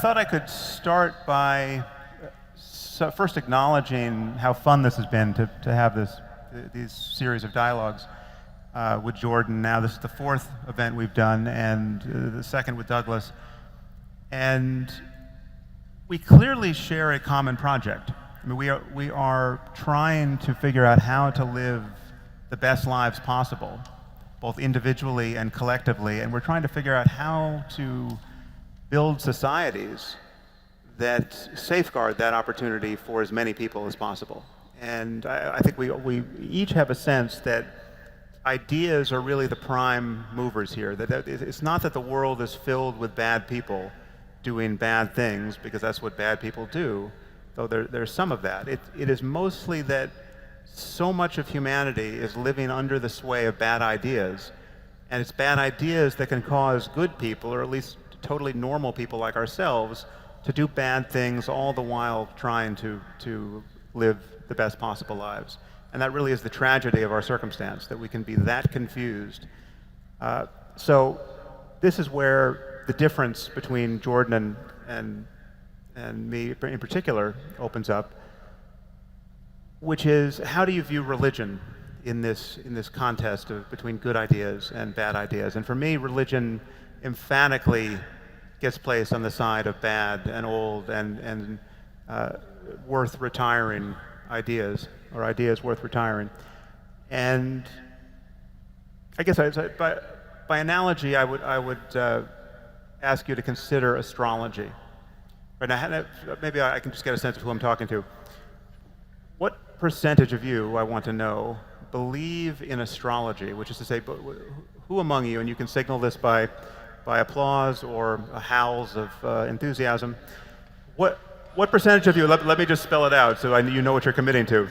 thought I could start by first acknowledging how fun this has been to have these series of dialogues with Jordan. Now this is the fourth event we've done, and the second with Douglas. And we clearly share a common project. I mean, we are trying to figure out how to live the best lives possible, both individually and collectively, and we're trying to figure out how to build societies that safeguard that opportunity for as many people as possible. And I think we each have a sense that ideas are really the prime movers here. That it's not that the world is filled with bad people doing bad things, because that's what bad people do, though there's some of that. It is mostly that so much of humanity is living under the sway of bad ideas, and it's bad ideas that can cause good people, or at least totally normal people like ourselves, to do bad things, all the while trying to live the best possible lives. And that really is the tragedy of our circumstance, that we can be that confused. So this is where the difference between Jordan and me in particular opens up, which is, how do you view religion in this contest between good ideas and bad ideas? And for me, religion emphatically gets placed on the side of bad and old and worth retiring ideas, or ideas worth retiring. And I guess by analogy, I would ask you to consider astrology. Right now, maybe I can just get a sense of who I'm talking to. What percentage of you, I want to know, believe in astrology, which is to say, who among you, and you can signal this by applause or howls of enthusiasm, what percentage of you, let me just spell it out so you know what you're committing to,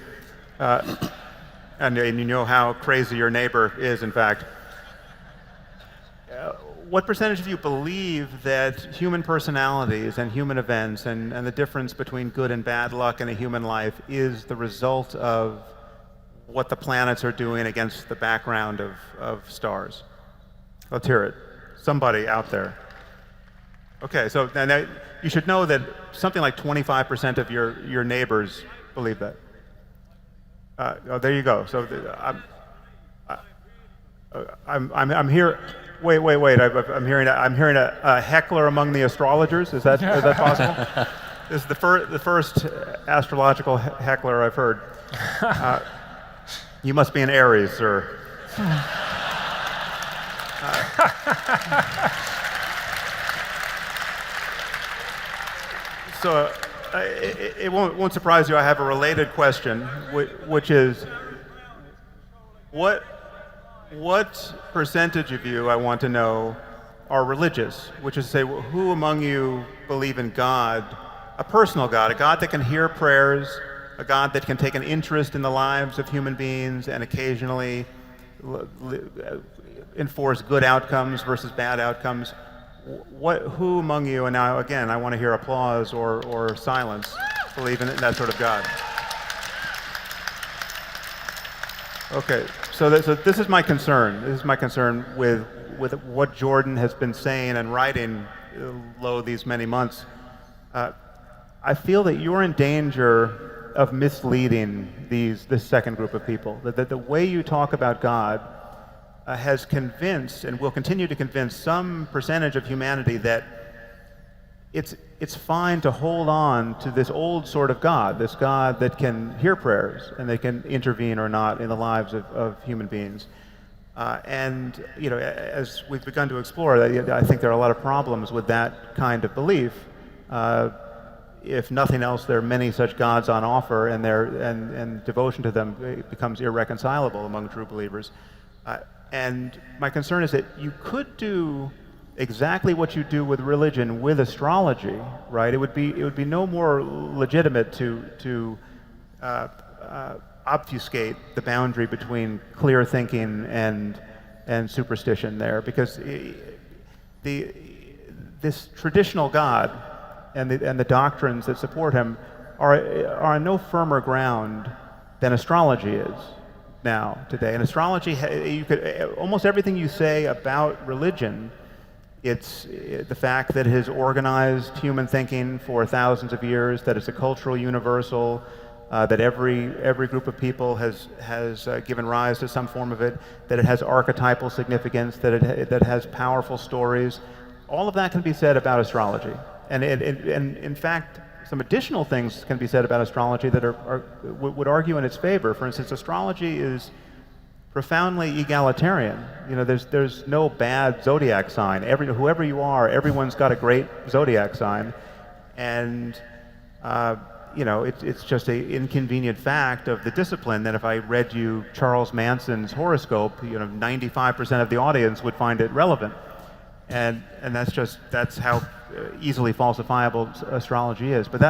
and you know how crazy your neighbor is, in fact. What percentage of you believe that human personalities and human events and the difference between good and bad luck in a human life is the result of what the planets are doing against the background of stars? Let's hear it. Somebody out there. Okay, so now you should know that something like 25% of your neighbors believe that. Oh, there you go. So I'm here. Wait. I'm hearing a heckler among the astrologers. Is that possible? This is the first astrological heckler I've heard. You must be an Aries, sir. So it won't surprise you. I have a related question, which is, what percentage of you, I want to know, are religious? Which is to say, who among you believe in God, a personal God, a God that can hear prayers, a God that can take an interest in the lives of human beings and occasionally enforce good outcomes versus bad outcomes? Who among you, and now again, I want to hear applause or silence, believe in that sort of God? Okay, so this is my concern. This is my concern with what Jordan has been saying and writing these many months. I feel that you're in danger of misleading this second group of people. That the way you talk about God has convinced, and will continue to convince, some percentage of humanity that it's fine to hold on to this old sort of God, this God that can hear prayers and that can intervene or not in the lives of human beings. And as we've begun to explore, I think there are a lot of problems with that kind of belief. If nothing else, there are many such gods on offer, and devotion to them becomes irreconcilable among true believers. And my concern is that you could do exactly what you do with religion with astrology, right? It would be no more legitimate to obfuscate the boundary between clear thinking and superstition there, because this traditional God and the doctrines that support him are on no firmer ground than astrology is now today. And astrology, almost everything you say about religion It's the fact that it has organized human thinking for thousands of years, that it's a cultural universal, that every group of people has given rise to some form of it, that it has archetypal significance, that it has powerful stories. All of that can be said about astrology. And in fact, some additional things can be said about astrology that would argue in its favor. For instance, astrology is profoundly egalitarian. You know, there's no bad zodiac sign. Whoever you are, everyone's got a great zodiac sign, and you know, it's just an inconvenient fact of the discipline that if I read you Charles Manson's horoscope, you know, 95% of the audience would find it relevant, and that's how easily falsifiable astrology is. But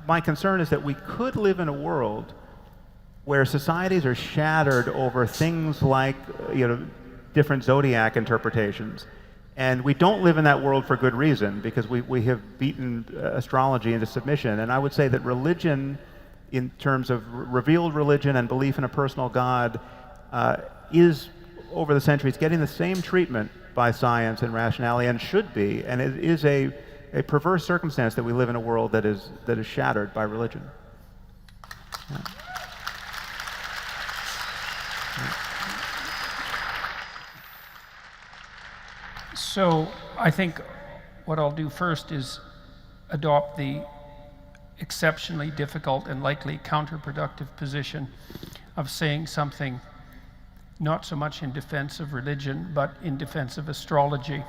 my concern is that we could live in a world where societies are shattered over things like, you know, different zodiac interpretations. And we don't live in that world for good reason, because we have beaten astrology into submission. And I would say that religion, in terms of revealed religion and belief in a personal God, is, over the centuries, getting the same treatment by science and rationality, and should be. And it is a perverse circumstance that we live in a world that is shattered by religion. Yeah. So I think what I'll do first is adopt the exceptionally difficult and likely counterproductive position of saying something not so much in defense of religion, but in defense of astrology,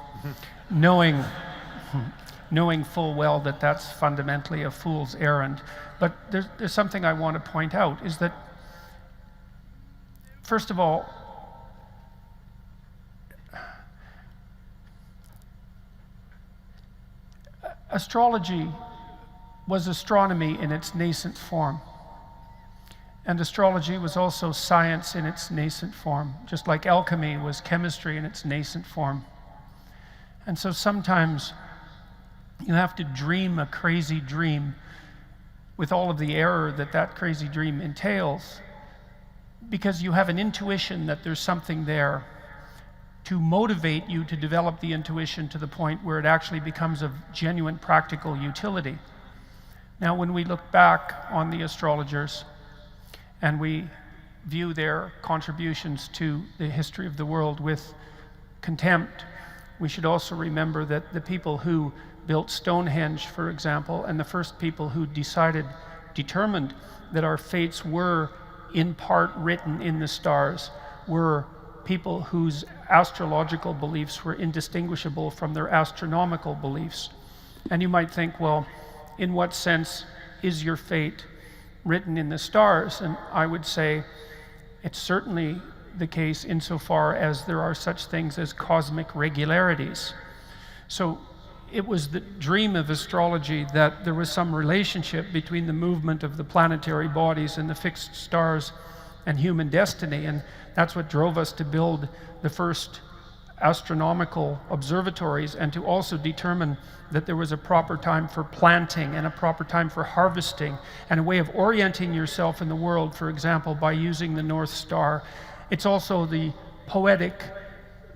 knowing full well that that's fundamentally a fool's errand. But there's something I want to point out, is that, first of all, astrology was astronomy in its nascent form. And astrology was also science in its nascent form, just like alchemy was chemistry in its nascent form. And so sometimes you have to dream a crazy dream with all of the error that crazy dream entails, because you have an intuition that there's something there to motivate you to develop the intuition to the point where it actually becomes of genuine practical utility. Now, when we look back on the astrologers and we view their contributions to the history of the world with contempt, we should also remember that the people who built Stonehenge, for example, and the first people who determined that our fates were in part written in the stars, were people whose astrological beliefs were indistinguishable from their astronomical beliefs. And you might think, well, in what sense is your fate written in the stars? And I would say it's certainly the case insofar as there are such things as cosmic regularities. So it was the dream of astrology that there was some relationship between the movement of the planetary bodies and the fixed stars and human destiny, and that's what drove us to build the first astronomical observatories, and to also determine that there was a proper time for planting and a proper time for harvesting, and a way of orienting yourself in the world, for example, by using the North Star. It's also the poetic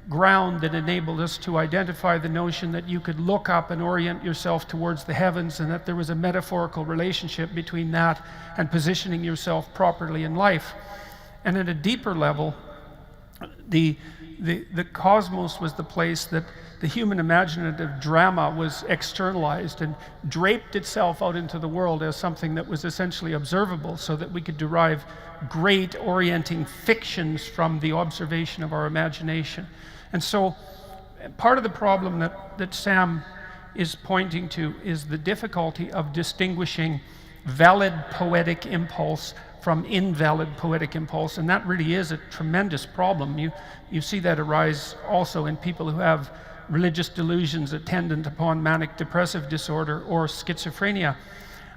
ground that enabled us to identify the notion that you could look up and orient yourself towards the heavens, and that there was a metaphorical relationship between that and positioning yourself properly in life. And at a deeper level, the cosmos was the place that the human imaginative drama was externalized and draped itself out into the world as something that was essentially observable, so that we could derive great orienting fictions from the observation of our imagination. And so part of the problem that Sam is pointing to is the difficulty of distinguishing valid poetic impulse from invalid poetic impulse, and that really is a tremendous problem. You see that arise also in people who have religious delusions attendant upon manic depressive disorder or schizophrenia.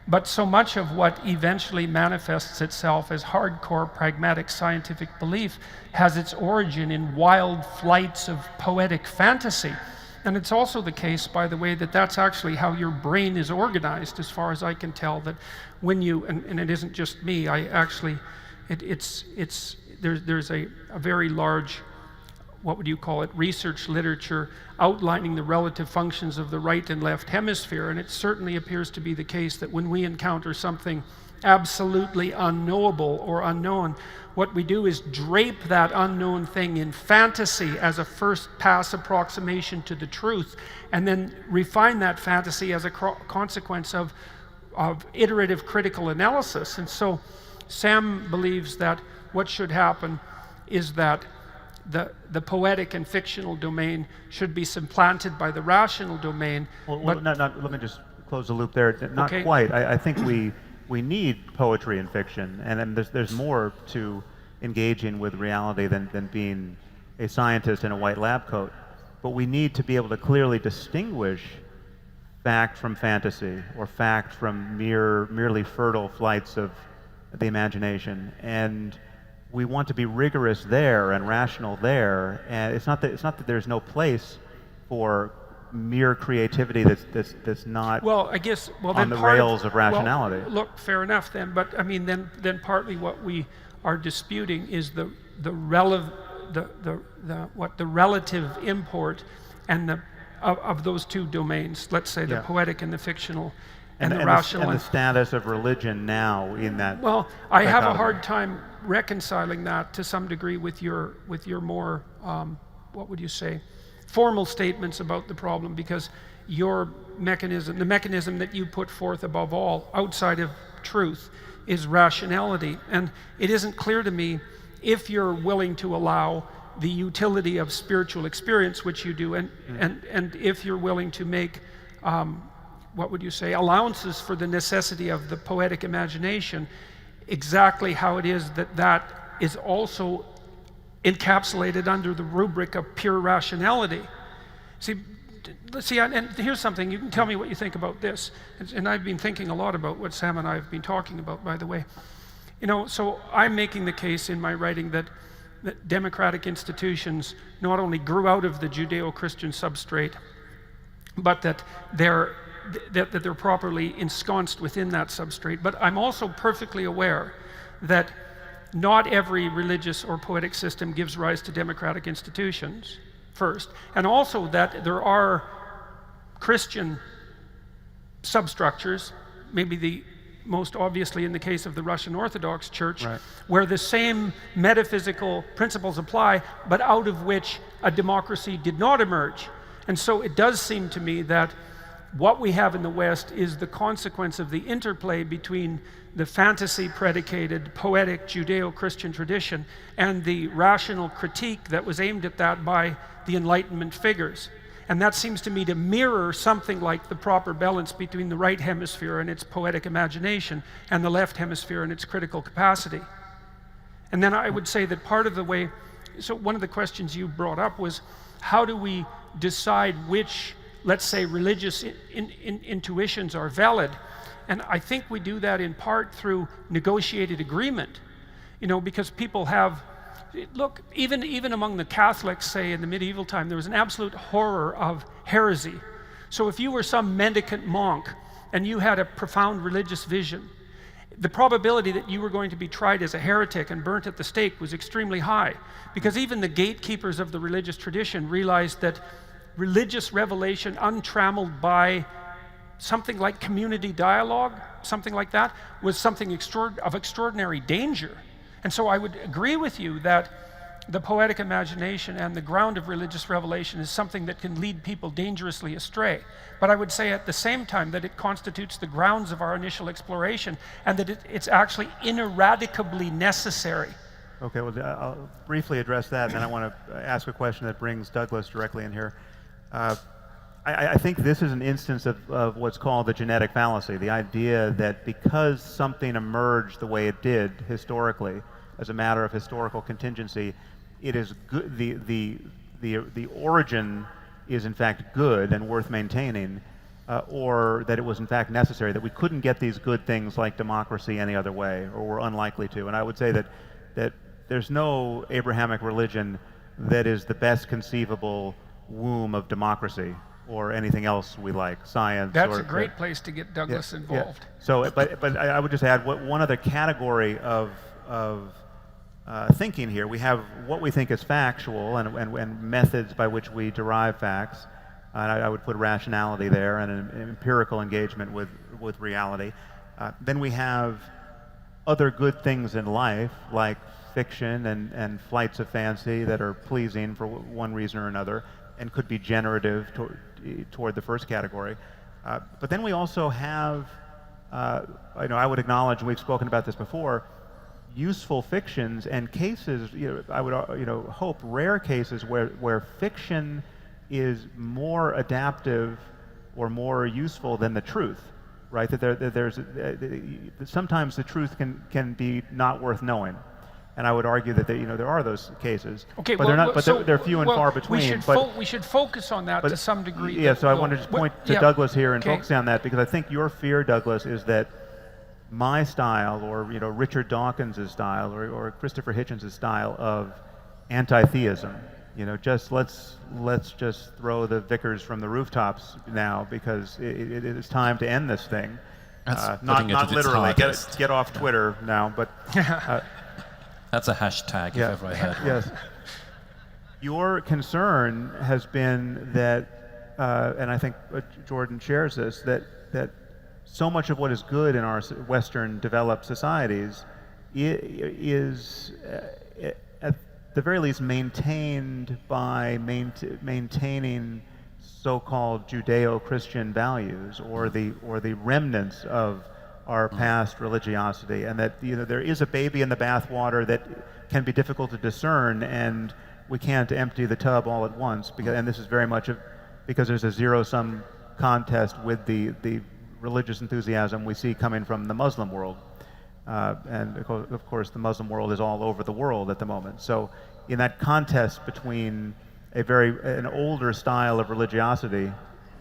But so much of what eventually manifests itself as hardcore pragmatic scientific belief has its origin in wild flights of poetic fantasy. And it's also the case, by the way, that that's actually how your brain is organized, as far as I can tell, that when you, and it isn't just me, there's a very large what would you call it, research literature outlining the relative functions of the right and left hemisphere, and it certainly appears to be the case that when we encounter something absolutely unknowable or unknown, what we do is drape that unknown thing in fantasy as a first pass approximation to the truth, and then refine that fantasy as a consequence of iterative critical analysis. And so Sam believes that what should happen is that the poetic and fictional domain should be supplanted by the rational domain. Well, let me just close the loop there. Not Okay. quite. I think we need poetry and fiction, and then there's more to engaging with reality than being a scientist in a white lab coat. But we need to be able to clearly distinguish fact from fantasy, or fact from merely fertile flights of the imagination. And we want to be rigorous there and rational there. And it's not that there's no place for mere creativity that's not Well, I guess, on the rails of rationality. Well, look, fair enough then, but I mean, then partly what we are disputing is the relative import and of those two domains. Let's say the poetic and the fictional, and the rational, and the status of religion now in that. Well, I have a dichotomy. hard time reconciling that to some degree with your more what would you say, formal statements about the problem, because your mechanism, the mechanism that you put forth above all, outside of truth, is rationality. And it isn't clear to me if you're willing to allow the utility of spiritual experience, which you do, and if you're willing to make, what would you say, allowances for the necessity of the poetic imagination, exactly how it is that is also encapsulated under the rubric of pure rationality. See, and here's something, you can tell me what you think about this, and I've been thinking a lot about what Sam and I have been talking about, by the way. You know, so I'm making the case in my writing that democratic institutions not only grew out of the Judeo-Christian substrate, but that they're properly ensconced within that substrate. But I'm also perfectly aware that not every religious or poetic system gives rise to democratic institutions, first, and also that there are Christian substructures, maybe the most obviously in the case of the Russian Orthodox Church, right, where the same metaphysical principles apply, but out of which a democracy did not emerge. And so it does seem to me that what we have in the West is the consequence of the interplay between the fantasy-predicated, poetic Judeo-Christian tradition and the rational critique that was aimed at that by the Enlightenment figures. And that seems to me to mirror something like the proper balance between the right hemisphere and its poetic imagination and the left hemisphere and its critical capacity. And then I would say that part of the way, so one of the questions you brought up was, how do we decide which, let's say, religious intuitions are valid? And I think we do that in part through negotiated agreement, you know, because people have, look, even among the Catholics, say in the medieval time, there was an absolute horror of heresy. So if you were some mendicant monk and you had a profound religious vision, the probability that you were going to be tried as a heretic and burnt at the stake was extremely high, because even the gatekeepers of the religious tradition realized that religious revelation untrammeled by something like community dialogue, something like that, was something of extraordinary danger. And so I would agree with you that the poetic imagination and the ground of religious revelation is something that can lead people dangerously astray. But I would say at the same time that it constitutes the grounds of our initial exploration, and that it's actually ineradicably necessary. Okay, well, I'll briefly address that, and then I want to ask a question that brings Douglas directly in here. I think this is an instance of what's called the genetic fallacy, the idea that because something emerged the way it did historically, as a matter of historical contingency, it is good, the origin is in fact good and worth maintaining, or that it was in fact necessary, that we couldn't get these good things like democracy any other way, or we're unlikely to. And I would say that there's no Abrahamic religion that is the best conceivable womb of democracy or anything else we like, science. That's a great place to get Douglas involved. Yeah. So, but I would just add one other category of thinking here. We have what we think is factual and methods by which we derive facts. I would put rationality there and an empirical engagement with reality. Then we have other good things in life, like fiction and flights of fancy that are pleasing for one reason or another and could be generative toward the first category. But then we also have, I would acknowledge, and we've spoken about this before, useful fictions and cases, I would hope rare cases where fiction is more adaptive or more useful than the truth, right? That sometimes the truth can be not worth knowing, and I would argue that there are those cases, okay, but they're few and far between. We should focus on that to some degree. Yeah, so I wanted to point to Douglas here and focus on that, because I think your fear, Douglas, is that my style, or Richard Dawkins' style, or Christopher Hitchens' style of anti-theism, just let's just throw the vicars from the rooftops now, because it is time to end this thing. Not literally. Get off Twitter now, but that's a hashtag if ever I heard one. Yes. Your concern has been that, and I think Jordan shares this, that so much of what is good in our Western developed societies is, at the very least, maintained by maintaining so-called Judeo-Christian values, or the remnants of our past religiosity, and that there is a baby in the bathwater that can be difficult to discern, and we can't empty the tub all at once, and this is very much because there's a zero-sum contest with the religious enthusiasm we see coming from the Muslim world. And of course, the Muslim world is all over the world at the moment. So in that contest between an older style of religiosity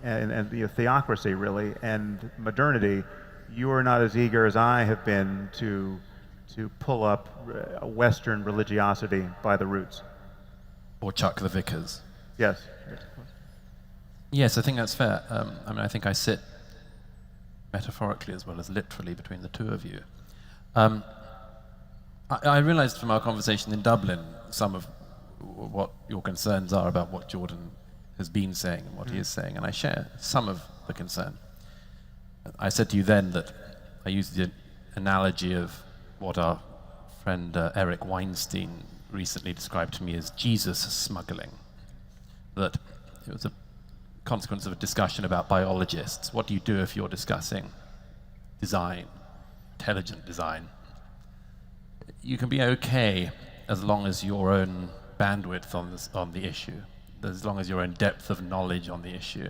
and theocracy, really, and modernity, you are not as eager as I have been to pull up Western religiosity by the roots. Or chuck the vicars. Yes. Yes, I think that's fair. I think I sit metaphorically as well as literally between the two of you. I realized from our conversation in Dublin some of what your concerns are about what Jordan has been saying and what he is saying, and I share some of the concern. I said to you then that I used the analogy of what our friend Eric Weinstein recently described to me as Jesus smuggling, that it was a consequence of a discussion about biologists. What do you do if you're discussing design, intelligent design? You can be okay as long as your own bandwidth on the issue, as long as your own depth of knowledge on the issue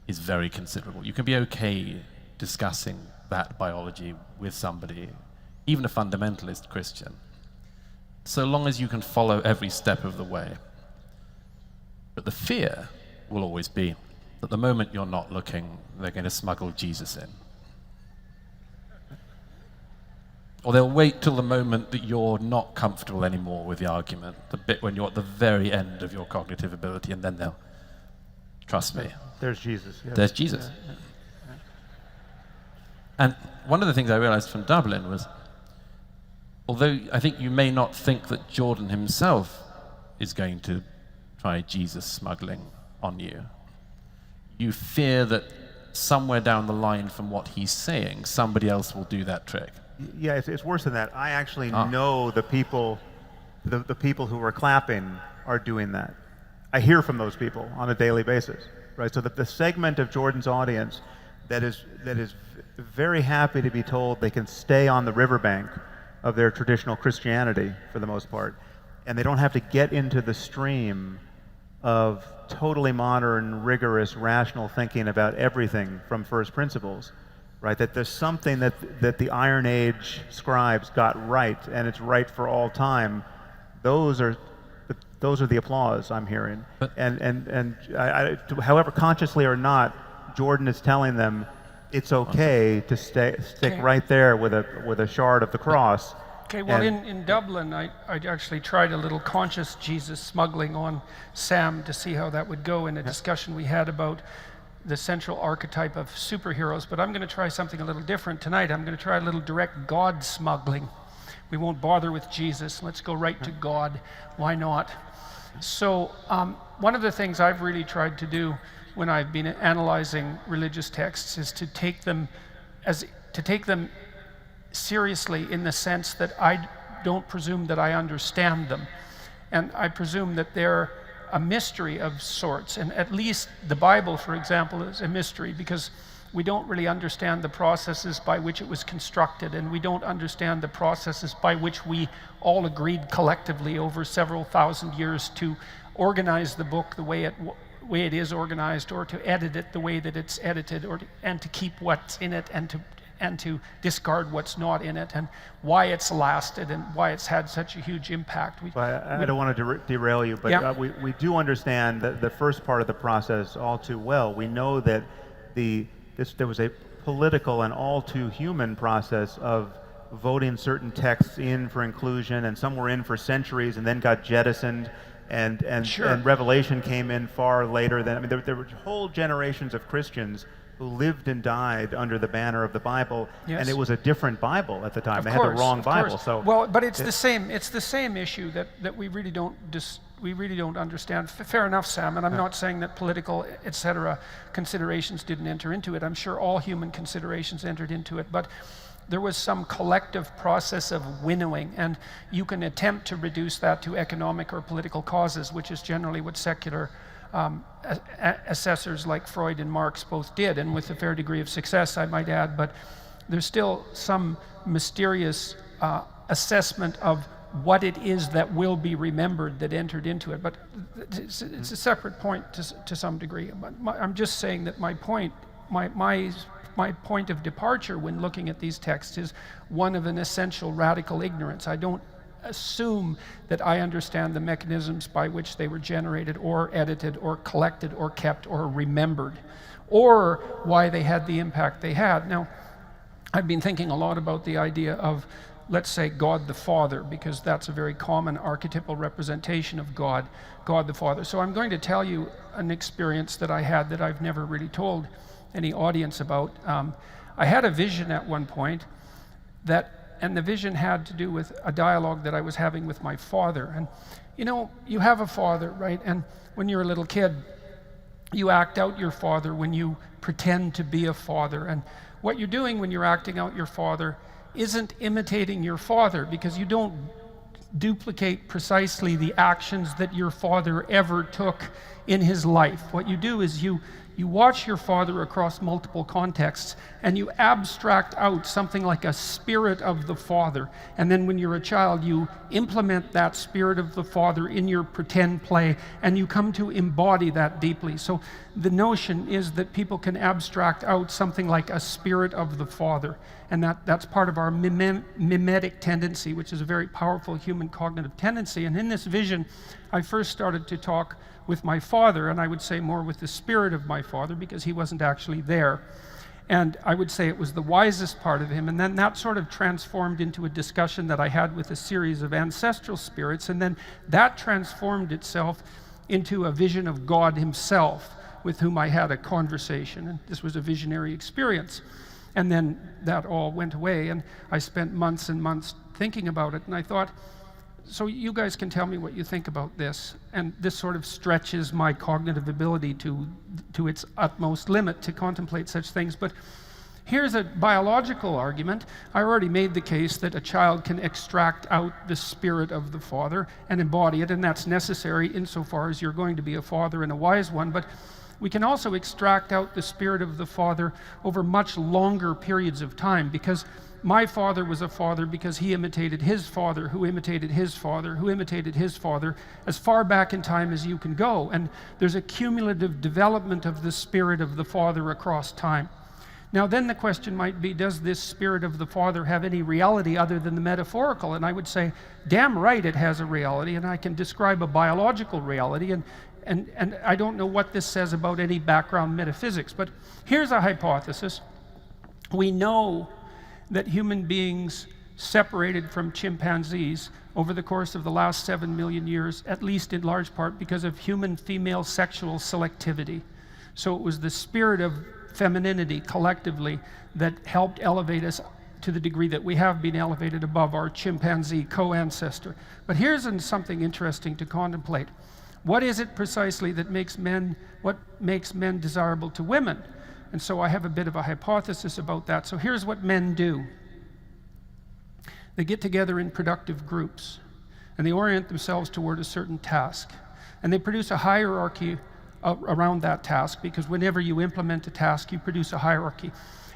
is very considerable. You can be okay discussing that biology with somebody, even a fundamentalist Christian, so long as you can follow every step of the way. But the fear will always be that the moment you're not looking, they're going to smuggle Jesus in. Or they'll wait till the moment that you're not comfortable anymore with the argument, the bit when you're at the very end of your cognitive ability, and then they'll, trust me. There's Jesus. Yes. There's Jesus. And one of the things I realized from Dublin was, although I think you may not think that Jordan himself is going to try Jesus smuggling on you, you fear that somewhere down the line from what he's saying, somebody else will do that trick. Yeah, it's worse than that. I actually know the people who are clapping are doing that. I hear from those people on a daily basis, right? So the segment of Jordan's audience that is very happy to be told they can stay on the riverbank of their traditional Christianity for the most part, and they don't have to get into the stream of totally modern, rigorous, rational thinking about everything from first principles, right? That there's something that the Iron Age scribes got right, and it's right for all time. Those are the applause I'm hearing. And however consciously or not, Jordan is telling them it's okay to stick right there with a shard of the cross. Okay, well, in Dublin, I actually tried a little conscious Jesus smuggling on Sam to see how that would go in a discussion we had about the central archetype of superheroes, but I'm going to try something a little different tonight. I'm going to try a little direct God smuggling, We won't bother with Jesus. Let's go right to God. Why not? So one of the things I've really tried to do when I've been analyzing religious texts is to take them seriously, in the sense that I don't presume that I understand them. And I presume that they're a mystery of sorts. And at least the Bible, for example, is a mystery, because we don't really understand the processes by which it was constructed, and we don't understand the processes by which we all agreed collectively over several thousand years to organize the book the way it is organized, or to edit it the way that it's edited, and to keep what's in it, and to discard what's not in it, and why it's lasted and why it's had such a huge impact. I don't want to derail you, but yeah. We do understand the first part of the process all too well. We know that there was a political and all too human process of voting certain texts in for inclusion, and some were in for centuries and then got jettisoned, and Sure. and Revelation came in far later than, I mean, there were whole generations of Christians who lived and died under the banner of the Bible, Yes. and it was a different Bible at the time. Of They course, had the wrong of Bible. course. So well, but it's the same issue that we really don't understand. Fair enough, Sam, and I'm not saying that political, etc. considerations didn't enter into it. I'm sure all human considerations entered into it, but there was some collective process of winnowing, and you can attempt to reduce that to economic or political causes, which is generally what secular assessors like Freud and Marx both did, and with a fair degree of success, I might add. But there's still some mysterious assessment of what it is that will be remembered that entered into it. But it's a separate point to some degree. But I'm just saying that my point of departure when looking at these texts is one of an essential radical ignorance. I don't assume that I understand the mechanisms by which they were generated or edited or collected or kept or remembered, or why they had the impact they had. Now, I've been thinking a lot about the idea of, let's say, God the Father, because that's a very common archetypal representation of God the Father. So I'm going to tell you an experience that I had that I've never really told any audience about. I had a vision at one point and the vision had to do with a dialogue that I was having with my father. And you have a father, right? And when you're a little kid, you act out your father when you pretend to be a father. And what you're doing when you're acting out your father isn't imitating your father, because you don't duplicate precisely the actions that your father ever took in his life. What you do is you watch your father across multiple contexts, and you abstract out something like a spirit of the father. And then when you're a child, you implement that spirit of the father in your pretend play, and you come to embody that deeply. So the notion is that people can abstract out something like a spirit of the father, and that's part of our mimetic tendency, which is a very powerful human cognitive tendency. And in this vision, I first started to talk with my father, and I would say more with the spirit of my father, because he wasn't actually there. And I would say it was the wisest part of him. And then that sort of transformed into a discussion that I had with a series of ancestral spirits, and then that transformed itself into a vision of God himself, with whom I had a conversation. And this was a visionary experience. And then that all went away, and I spent months and months thinking about it, and I thought, so you guys can tell me what you think about this. And this sort of stretches my cognitive ability to its utmost limit to contemplate such things. But here's a biological argument. I already made the case that a child can extract out the spirit of the father and embody it, and that's necessary insofar as you're going to be a father and a wise one. But we can also extract out the spirit of the father over much longer periods of time, because my father was a father because he imitated his father, who imitated his father, who imitated his father, as far back in time as you can go. And there's a cumulative development of the spirit of the father across time. Now then the question might be, does this spirit of the father have any reality other than the metaphorical? And I would say, damn right it has a reality, and I can describe a biological reality, and I don't know what this says about any background metaphysics, but here's a hypothesis. We know that human beings separated from chimpanzees over the course of the last 7 million years, at least in large part because of human female sexual selectivity. So it was the spirit of femininity collectively that helped elevate us to the degree that we have been elevated above our chimpanzee co-ancestor. But here's something interesting to contemplate. What is it precisely that makes men desirable to women? And so I have a bit of a hypothesis about that. So here's what men do. They get together in productive groups, and they orient themselves toward a certain task. And they produce a hierarchy around that task, because whenever you implement a task, you produce a hierarchy.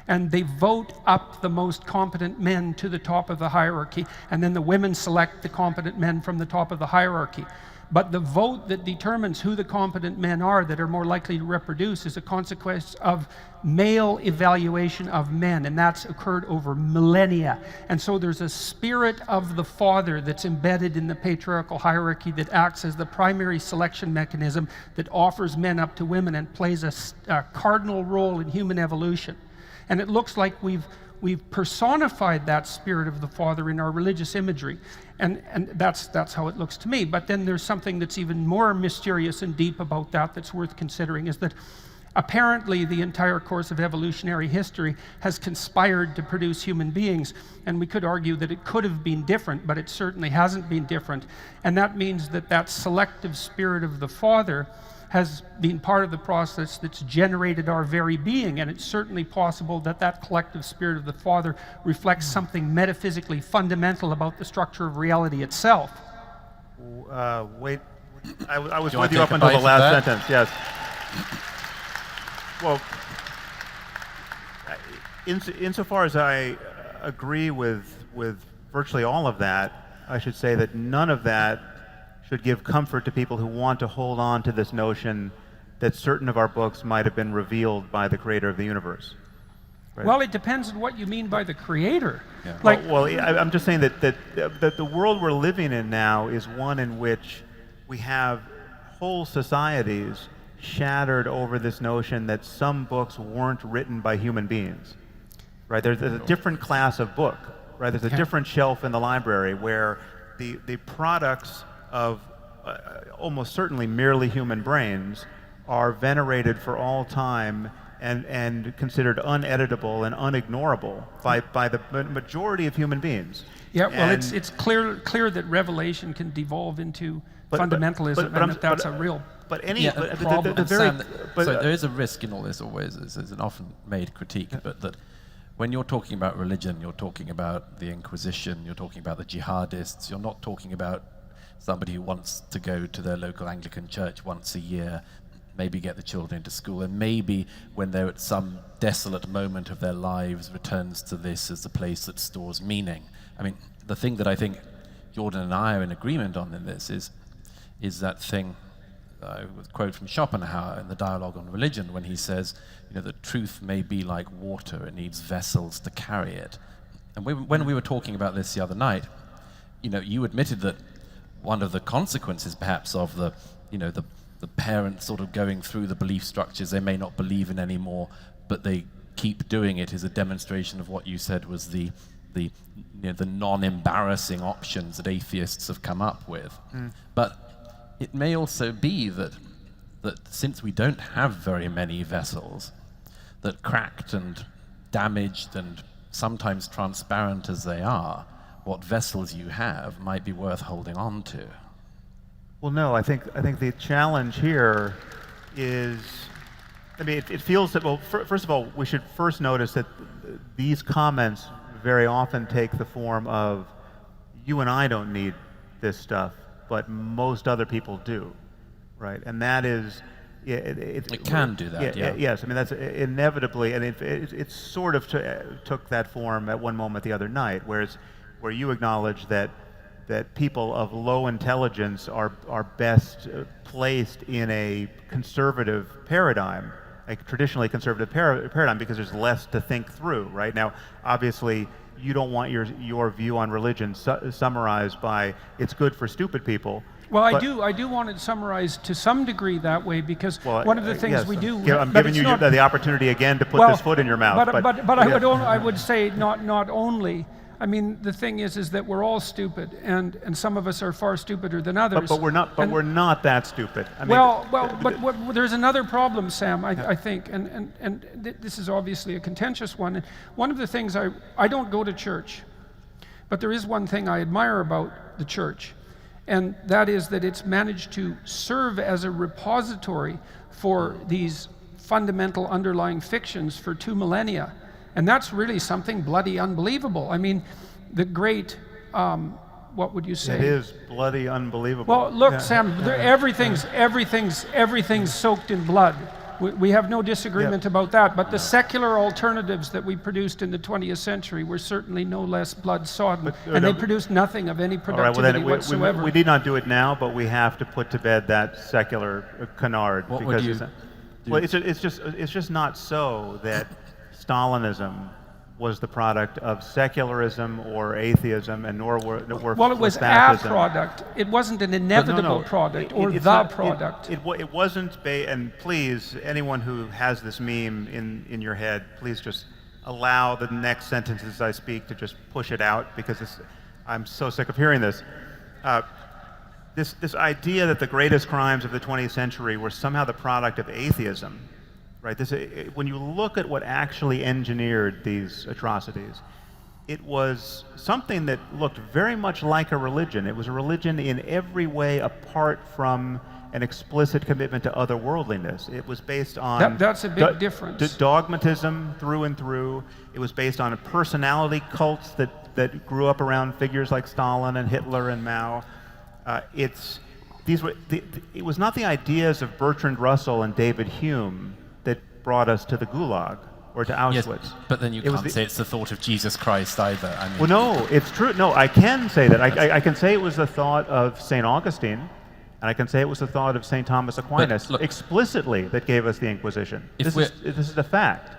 And they vote up the most competent men to the top of the hierarchy, and then the women select the competent men from the top of the hierarchy. But the vote that determines who the competent men are that are more likely to reproduce is a consequence of male evaluation of men, and that's occurred over millennia. And so there's a spirit of the father that's embedded in the patriarchal hierarchy that acts as the primary selection mechanism that offers men up to women and plays a cardinal role in human evolution. And it looks like we've personified that spirit of the father in our religious imagery, and that's how it looks to me. But then there's something that's even more mysterious and deep about that that's worth considering, is that apparently the entire course of evolutionary history has conspired to produce human beings, and we could argue that it could have been different, but it certainly hasn't been different. And that means that that selective spirit of the father has been part of the process that's generated our very being, and it's certainly possible that that collective spirit of the Father reflects something metaphysically fundamental about the structure of reality itself. Wait, I was you with want you to up take a until the bite of last that? sentence, yes. Well, insofar as I agree with virtually all of that, I should say that none of that should give comfort to people who want to hold on to this notion that certain of our books might have been revealed by the creator of the universe. Right? Well, it depends on what you mean by the creator. Yeah. Like, I'm just saying that the world we're living in now is one in which we have whole societies shattered over this notion that some books weren't written by human beings. Right? There's a different class of book. Right? There's a different shelf in the library where the products of almost certainly merely human brains are venerated for all time and considered uneditable and unignorable by the majority of human beings. Yeah, well, it's clear that revelation can devolve into fundamentalism, and that's a real problem. Sam, so there is a risk in all this always, is an often made critique, but that when you're talking about religion, you're talking about the Inquisition, you're talking about the jihadists, you're not talking about somebody who wants to go to their local Anglican church once a year, maybe get the children into school, and maybe when they're at some desolate moment of their lives returns to this as a place that stores meaning. I mean, the thing that I think Jordan and I are in agreement on in this is that thing, with a quote from Schopenhauer in the Dialogue on Religion, when he says, that truth may be like water, it needs vessels to carry it. And when we were talking about this the other night, you admitted that one of the consequences perhaps of the parents sort of going through the belief structures they may not believe in anymore, but they keep doing it, is a demonstration of what you said was the non-embarrassing options that atheists have come up with. But it may also be that since we don't have very many vessels, that cracked and damaged and sometimes transparent as they are, what vessels you have might be worth holding on to. Well, no, I think the challenge here is, it feels that, well, first of all, we should first notice that these comments very often take the form of, you and I don't need this stuff, but most other people do, right? And that is, it can do that, yeah. Yes, that's inevitably, and it sort of took that form at one moment the other night, where you acknowledge that people of low intelligence are best placed in a conservative paradigm, a traditionally conservative paradigm, because there's less to think through. Right now, obviously, you don't want your view on religion summarized by "it's good for stupid people." Well, I do want it summarized to some degree that way, because one of the things we do. I'm giving you the opportunity again to put this foot in your mouth. But I would say not only. I mean, the thing is that we're all stupid, and some of us are far stupider than others. But we're not. But we're not that stupid. I mean, but there's another problem, Sam. I think, and this is obviously a contentious one. And one of the things I don't go to church, but there is one thing I admire about the church, and that is that it's managed to serve as a repository for these fundamental underlying fictions for 2 millennia. And that's really something bloody unbelievable. I mean, the great, what would you say? It is bloody unbelievable. Well, look, Sam, everything's soaked in blood. We have no disagreement about that, but the secular alternatives that we produced in the 20th century were certainly no less blood-sodden, and they produced nothing of any productivity whatsoever. We need not do it now, but we have to put to bed that secular canard. What would you do? Well, it's just not so that Stalinism was the product of secularism or atheism, and nor were well, it was a product. It wasn't an inevitable product or the product. It wasn't. And please, anyone who has this meme in your head, please just allow the next sentences I speak to just push it out, because I'm so sick of hearing this. This idea that the greatest crimes of the 20th century were somehow the product of atheism. Right. When you look at what actually engineered these atrocities, it was something that looked very much like a religion. It was a religion in every way apart from an explicit commitment to otherworldliness. It was based on that's a big difference. Dogmatism through and through. It was based on a personality cults that grew up around figures like Stalin and Hitler and Mao. It was not the ideas of Bertrand Russell and David Hume that brought us to the Gulag or to Auschwitz. Yes, but then you can't say it's the thought of Jesus Christ either. I mean, well, no, it's true. No, I can say that. I can say it was the thought of St. Augustine, and I can say it was the thought of St. Thomas Aquinas explicitly that gave us the Inquisition. This is a fact.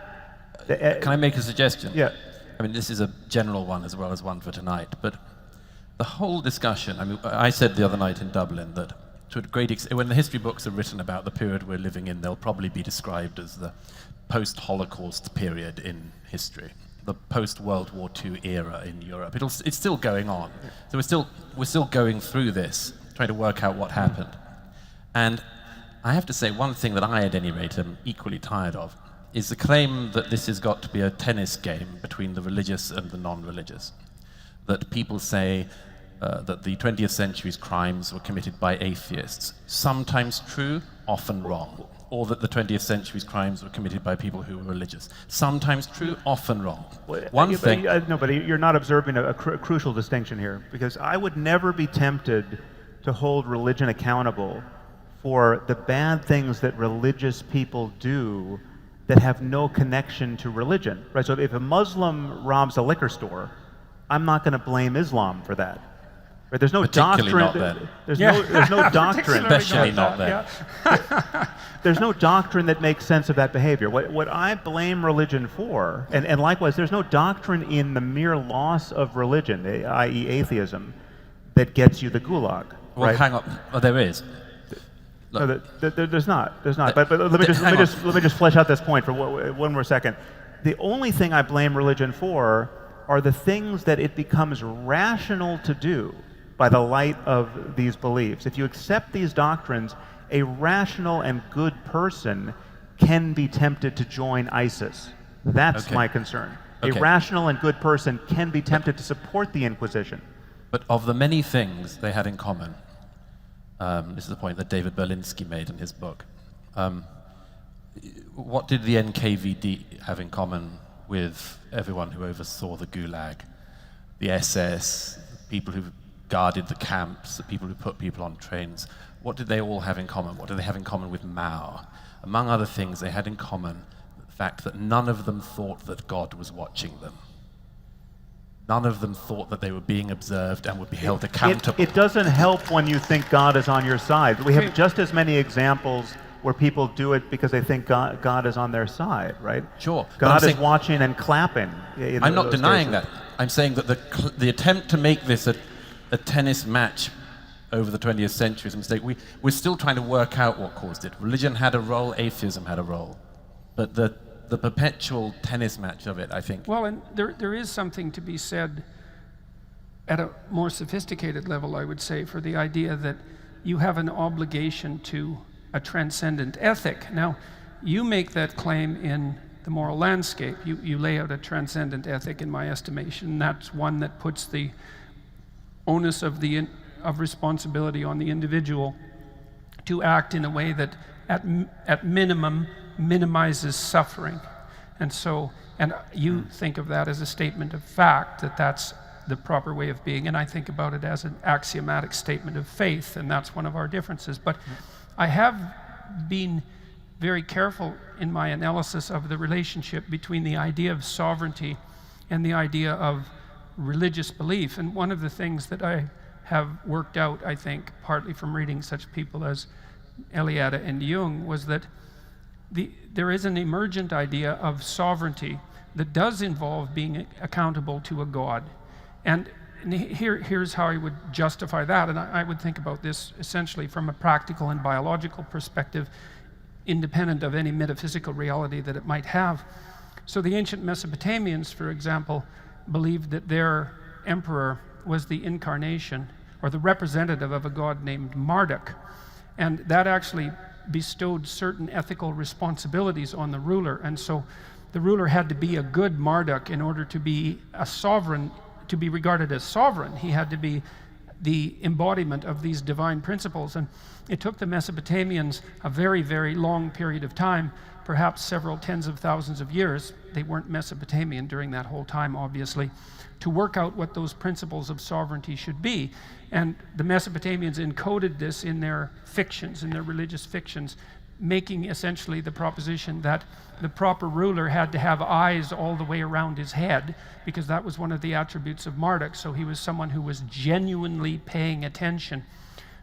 Can I make a suggestion? Yeah. I mean, this is a general one as well as one for tonight, but the whole discussion, I mean, I said the other night in Dublin that to a great extent, when the history books are written about the period we're living in, they'll probably be described as the post-Holocaust period in history, the post-World War II era in Europe. It's still going on. So we're still going through this, trying to work out what happened. And I have to say, one thing that I, at any rate, am equally tired of is the claim that this has got to be a tennis game between the religious and the non-religious. That people say that the 20th century's crimes were committed by atheists. Sometimes true, often wrong. Or that the 20th century's crimes were committed by people who were religious. Sometimes true, often wrong. No, but you're not observing a crucial distinction here, because I would never be tempted to hold religion accountable for the bad things that religious people do that have no connection to religion. Right? So if a Muslim robs a liquor store, I'm not going to blame Islam for that. Right? There's no doctrine. There's no doctrine. Especially not then. There's no doctrine that makes sense of that behavior. What I blame religion for, and likewise, there's no doctrine in the mere loss of religion, i.e. atheism, that gets you the Gulag. Well, right? hang on. Oh, there is. No, there's not. But let me just flesh out this point for one more second. The only thing I blame religion for are the things that it becomes rational to do by the light of these beliefs. If you accept these doctrines, a rational and good person can be tempted to join ISIS. That's my concern. A rational and good person can be tempted to support the Inquisition. But of the many things they had in common, this is the point that David Berlinski made in his book, what did the NKVD have in common with everyone who oversaw the Gulag? The SS, people who guarded the camps, the people who put people on trains. What did they all have in common? What did they have in common with Mao? Among other things, they had in common the fact that none of them thought that God was watching them. None of them thought that they were being observed and would be held accountable. It doesn't help when you think God is on your side. We have just as many examples where people do it because they think God is on their side, right? Sure. God is watching and clapping. I'm not denying that. I'm saying that the attempt to make this a tennis match over the 20th century is a mistake. We're still trying to work out what caused it. Religion had a role, atheism had a role. But the perpetual tennis match of it, I think. Well, and there is something to be said at a more sophisticated level, I would say, for the idea that you have an obligation to a transcendent ethic. Now, you make that claim in the moral landscape. You lay out a transcendent ethic, in my estimation. That's one that puts the onus of responsibility on the individual to act in a way that, at minimum, minimizes suffering. And you think of that as a statement of fact, that that's the proper way of being, and I think about it as an axiomatic statement of faith, and that's one of our differences. But I have been very careful in my analysis of the relationship between the idea of sovereignty and the idea of religious belief. And one of the things that I have worked out, I think, partly from reading such people as Eliade and Jung, was that there is an emergent idea of sovereignty that does involve being accountable to a God. And here's how I would justify that, and I would think about this essentially from a practical and biological perspective, independent of any metaphysical reality that it might have. So the ancient Mesopotamians, for example, believed that their emperor was the incarnation or the representative of a god named Marduk, and that actually bestowed certain ethical responsibilities on the ruler. And so the ruler had to be a good Marduk in order to be a sovereign, to be regarded as sovereign. He had to be the embodiment of these divine principles. And it took the Mesopotamians a very, very long period of time, perhaps several tens of thousands of years. They weren't Mesopotamian during that whole time, obviously, to work out what those principles of sovereignty should be. And the Mesopotamians encoded this in their fictions, in their religious fictions, making essentially the proposition that the proper ruler had to have eyes all the way around his head, because that was one of the attributes of Marduk. So he was someone who was genuinely paying attention,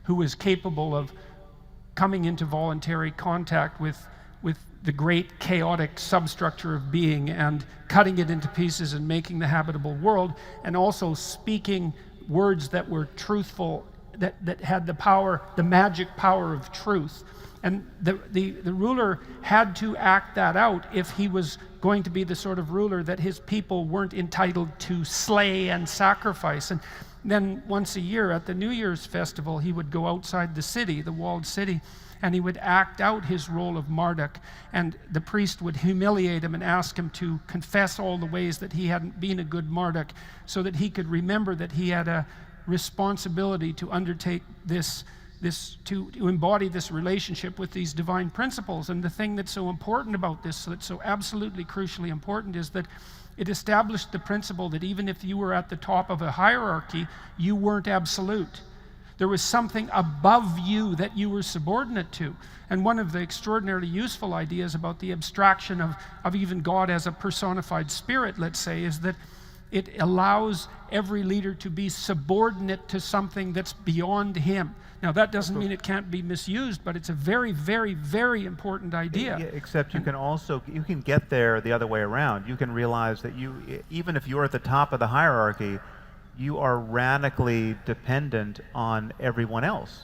who was capable of coming into voluntary contact with the great chaotic substructure of being and cutting it into pieces and making the habitable world, and also speaking words that were truthful, that had the power, the magic power of truth. And the ruler had to act that out if he was going to be the sort of ruler that his people weren't entitled to slay and sacrifice. And then once a year at the New Year's festival, he would go outside the city, the walled city, and he would act out his role of Marduk. And the priest would humiliate him and ask him to confess all the ways that he hadn't been a good Marduk, so that he could remember that he had a responsibility to undertake to embody this relationship with these divine principles. And the thing that's so important about this, so that's so absolutely crucially important, is that it established the principle that even if you were at the top of a hierarchy, you weren't absolute. There was something above you that you were subordinate to. And one of the extraordinarily useful ideas about the abstraction of even God as a personified spirit, let's say, is that it allows every leader to be subordinate to something that's beyond him. Now, that doesn't mean it can't be misused, but it's a very, very, very important idea. Yeah, except you can get there the other way around. You can realize that even if you're at the top of the hierarchy, you are radically dependent on everyone else.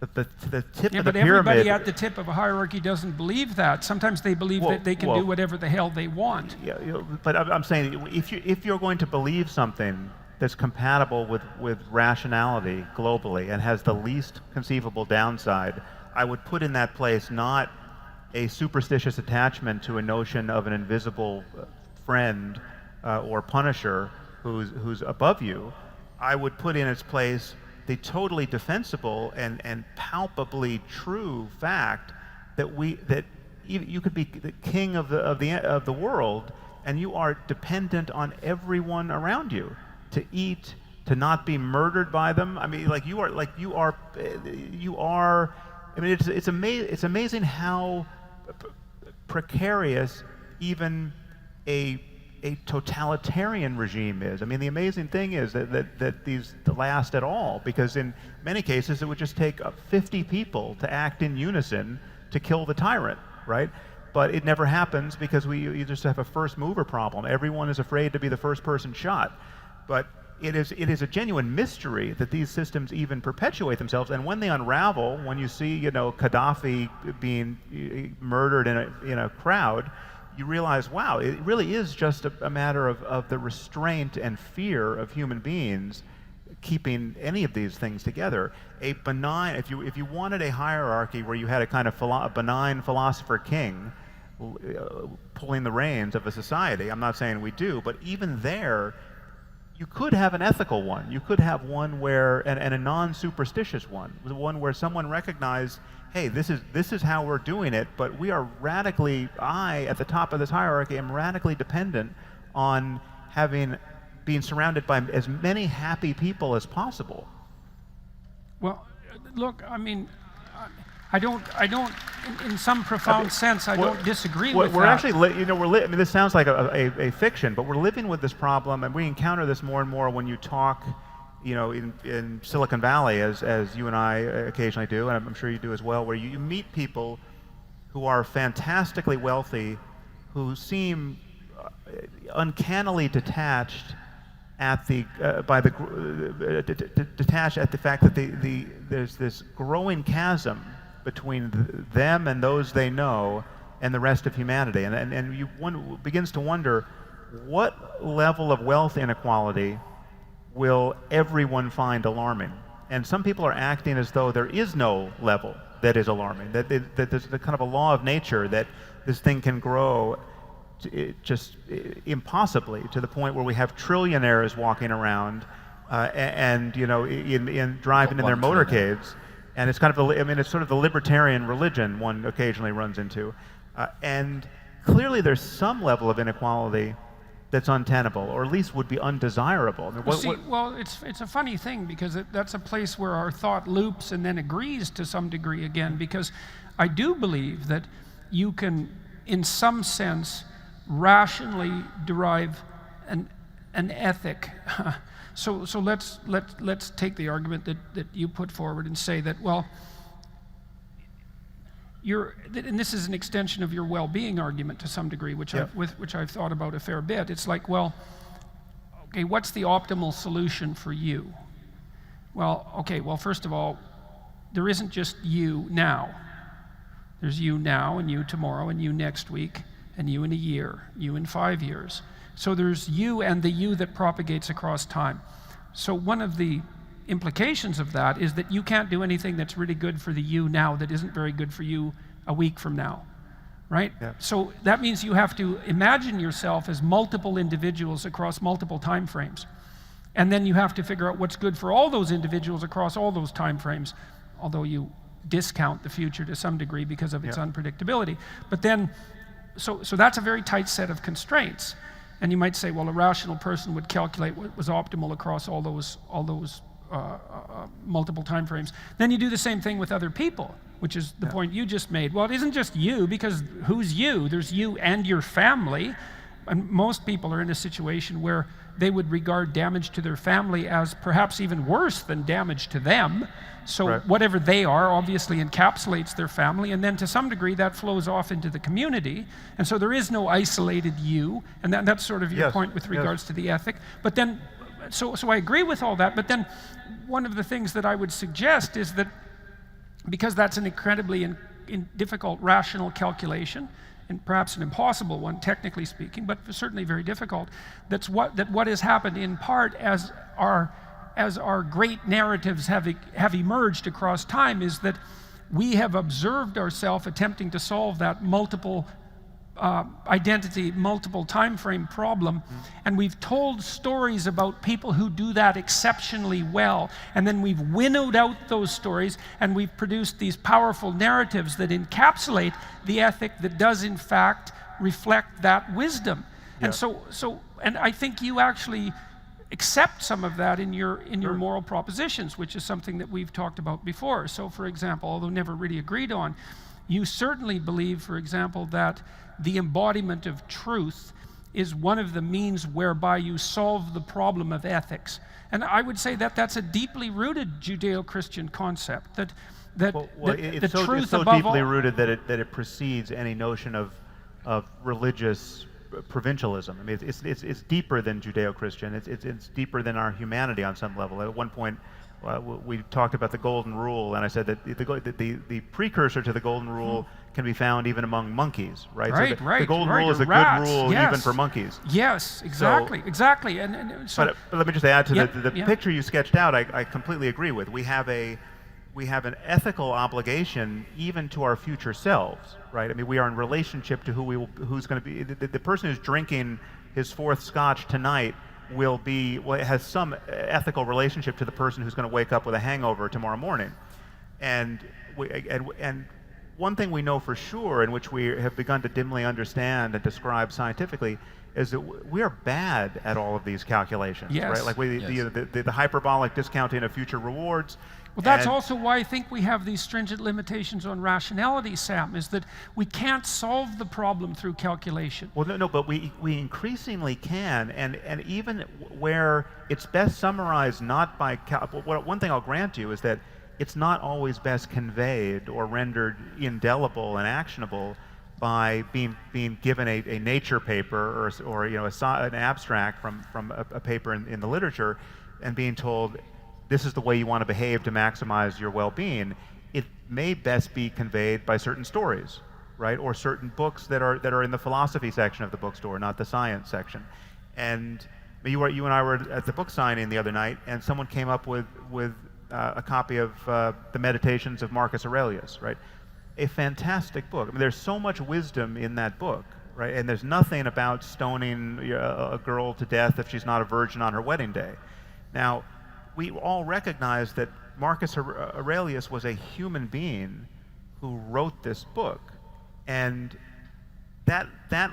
The tip of the pyramid. But everybody at the tip of a hierarchy doesn't believe that. Sometimes they believe that they can do whatever the hell they want. Yeah, but I'm saying if you're going to believe something that's compatible with rationality globally and has the least conceivable downside, I would put in that place not a superstitious attachment to a notion of an invisible friend or punisher who's above you. I would put in its place the totally defensible and palpably true fact that you could be the king of the world, and you are dependent on everyone around you to eat, to not be murdered by them. I mean, you are. I mean, it's amazing how precarious even a totalitarian regime is. I mean, the amazing thing is that these last at all, because in many cases it would just take 50 people to act in unison to kill the tyrant, right? But it never happens because you just have a first mover problem. Everyone is afraid to be the first person shot. But it is a genuine mystery that these systems even perpetuate themselves. And when they unravel, when you see Gaddafi being murdered in a crowd, you realize, wow, it really is just a matter of the restraint and fear of human beings keeping any of these things together. A benign, if you wanted a hierarchy where you had a kind of a benign philosopher king pulling the reins of a society, I'm not saying we do, but even there, you could have an ethical one. You could have one where, and a non-superstitious one where someone recognized, hey, this is how we're doing it, but we are radically, at the top of this hierarchy, am radically dependent on being surrounded by as many happy people as possible. Well, look, I mean, I don't, in some profound sense, I don't disagree with we're that. Actually, I mean, this sounds like a fiction, but we're living with this problem, and we encounter this more and more when you talk, in Silicon Valley, as you and I occasionally do, and I'm sure you do as well, where you meet people who are fantastically wealthy, who seem uncannily detached detached at the fact that there's this growing chasm between them and those they know and the rest of humanity, and one begins to wonder, what level of wealth inequality will everyone find alarming? And some people are acting as though there is no level that is alarming, that there's the kind of a law of nature that this thing can grow just impossibly to the point where we have trillionaires walking around and driving in their motorcades, and it's kind of it's sort of the libertarian religion one occasionally runs into, and clearly there's some level of inequality that's untenable, or at least would be undesirable. I mean, well, it's a funny thing, because that's a place where our thought loops and then agrees to some degree again, because I do believe that you can, in some sense, rationally derive an ethic. So let's take the argument that you put forward and say that, well, and this is an extension of your well-being argument to some degree, which I've thought about a fair bit. It's like, well, okay, what's the optimal solution for you? Well, first of all, there isn't just you now. There's you now, and you tomorrow, and you next week, and you in a year, you in 5 years. So there's you and the you that propagates across time. So one of the implications of that is that you can't do anything that's really good for the you now that isn't very good for you a week from now, right? Yeah. So that means you have to imagine yourself as multiple individuals across multiple time frames. And then you have to figure out what's good for all those individuals across all those time frames, although you discount the future to some degree because of its unpredictability. But then, so that's a very tight set of constraints. And you might say, well, a rational person would calculate what was optimal across all those multiple time frames. Then you do the same thing with other people, which is the point you just made. Well, it isn't just you, because who's you? There's you and your family. And most people are in a situation where they would regard damage to their family as perhaps even worse than damage to them. So whatever they are obviously encapsulates their family, and then to some degree that flows off into the community. And so there is no isolated you, and that's sort of your point with regards to the ethic. But then, so I agree with all that, but then one of the things that I would suggest is that, because that's an incredibly difficult rational calculation, and perhaps an impossible one, technically speaking, but certainly very difficult, that what has happened in part as our great narratives have emerged across time is that we have observed ourselves attempting to solve that multiple identity, multiple time frame problem, and we've told stories about people who do that exceptionally well, and then we've winnowed out those stories, and we've produced these powerful narratives that encapsulate the ethic that does in fact reflect that wisdom. And and I think you actually accept some of that in your moral propositions, which is something that we've talked about before. So for example, although never really agreed on, you certainly believe, for example, that the embodiment of truth is one of the means whereby you solve the problem of ethics. And I would say that that's a deeply rooted Judeo-Christian concept, that it's the truth so above deeply all, rooted that it precedes any notion of religious provincialism. I mean, it's deeper than Judeo-Christian. It's deeper than our humanity on some level. At one point, we talked about the golden rule, and I said that the precursor to the golden rule can be found even among monkeys, right? Right, so right, the golden right, rule is or a rats, good rule yes. even for monkeys. Yes, exactly, exactly. And so, But let me just add to Yep, the yep. picture you sketched out. I completely agree with. We have an ethical obligation even to our future selves, right? I mean, we are in relationship to who's going to be the person who's drinking his fourth scotch tonight has some ethical relationship to the person who's going to wake up with a hangover tomorrow morning. And one thing we know for sure, and which we have begun to dimly understand and describe scientifically, is that we are bad at all of these calculations, Yes. right? Like the hyperbolic discounting of future rewards. well, that's and- also why I think we have these stringent limitations on rationality, Sam, is that we can't solve the problem through calculation. Well, no, but we increasingly can, and even where it's best summarized not by one thing I'll grant you is that it's not always best conveyed or rendered indelible and actionable by being given a nature paper or an abstract from a paper in the literature and being told this is the way you want to behave to maximize your well-being. It may best be conveyed by certain stories, right, or certain books that are in the philosophy section of the bookstore, not the science section. And you and I were at the book signing the other night, and someone came up with a copy of the Meditations of Marcus Aurelius, right? A fantastic book. I mean, there's so much wisdom in that book, right? And there's nothing about stoning a girl to death if she's not a virgin on her wedding day. Now, we all recognize that Marcus Aurelius was a human being who wrote this book, and that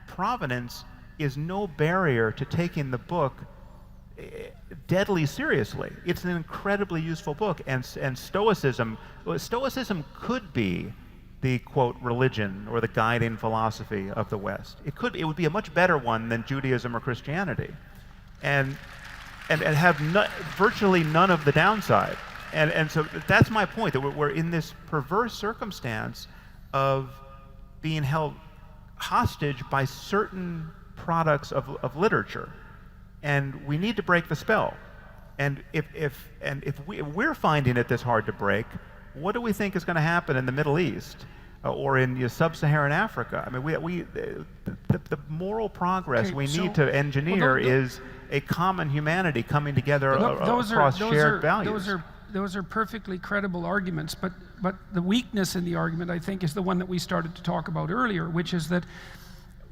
provenance is no barrier to taking the book deadly seriously. It's an incredibly useful book, and Stoicism could be the quote religion or the guiding philosophy of the West. It would be a much better one than Judaism or Christianity, and have virtually none of the downside. And so that's my point, that we're in this perverse circumstance of being held hostage by certain products of literature. And we need to break the spell. And if we're finding it this hard to break, what do we think is going to happen in the Middle East or in sub-Saharan Africa? I mean, the moral progress we need to engineer is a common humanity coming together across shared values. Those are perfectly credible arguments, but the weakness in the argument, I think, is the one that we started to talk about earlier, which is that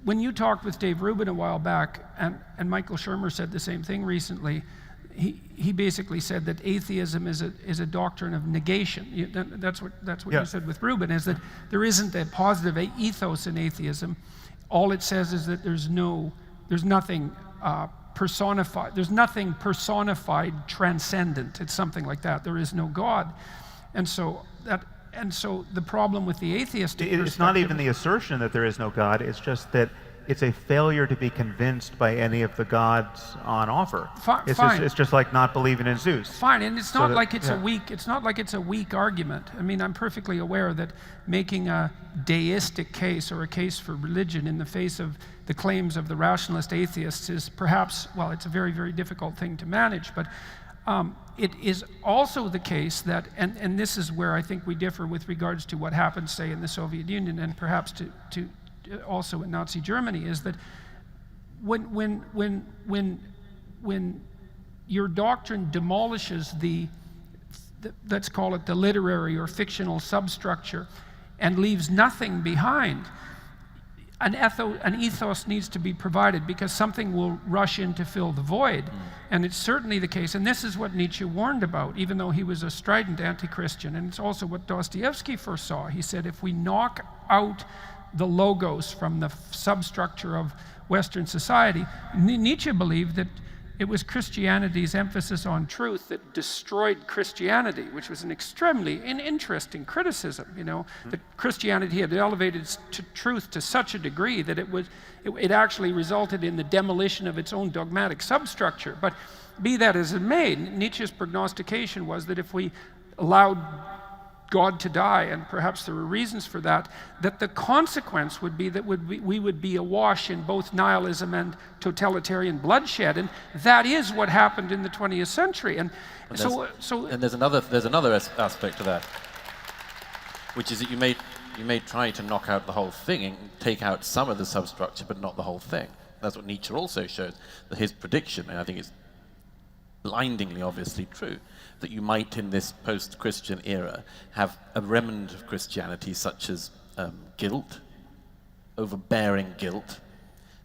when you talked with Dave Rubin a while back, and Michael Shermer said the same thing recently, he basically said that atheism is a doctrine of negation. That's what you said with Rubin, is that there isn't a positive ethos in atheism. All it says is that there's nothing personified transcendent. It's something like that. There is no God, and so the problem with the atheistic it's not even the assertion that there is no God. It's just that it's a failure to be convinced by any of the gods on offer. It's just like not believing in Zeus. Fine, and it's not like it's a weak argument. I mean, I'm perfectly aware that making a deistic case or a case for religion in the face of the claims of the rationalist atheists is perhaps, well, it's a very, very difficult thing to manage, but it is also the case that, and this is where I think we differ with regards to what happened, say, in the Soviet Union and perhaps to also in Nazi Germany, is that when your doctrine demolishes the let's call it the literary or fictional substructure and leaves nothing behind, an ethos needs to be provided, because something will rush in to fill the void. And it's certainly the case, and this is what Nietzsche warned about, even though he was a strident anti-Christian, and it's also what Dostoevsky foresaw. He said, if we knock out the logos from the substructure of Western society, Nietzsche believed that it was Christianity's emphasis on truth that destroyed Christianity, which was an extremely interesting criticism, that Christianity had elevated truth to such a degree that it actually resulted in the demolition of its own dogmatic substructure. But be that as it may, Nietzsche's prognostication was that if we allowed God to die, and perhaps there were reasons for that the consequence would be that we would be awash in both nihilism and totalitarian bloodshed, and that is what happened in the 20th century. And there's another aspect to that, which is that you made try to knock out the whole thing and take out some of the substructure, but not the whole thing. That's what Nietzsche also shows, that his prediction, and I think it's blindingly obviously true, that you might in this post-Christian era have a remnant of Christianity such as guilt, overbearing guilt,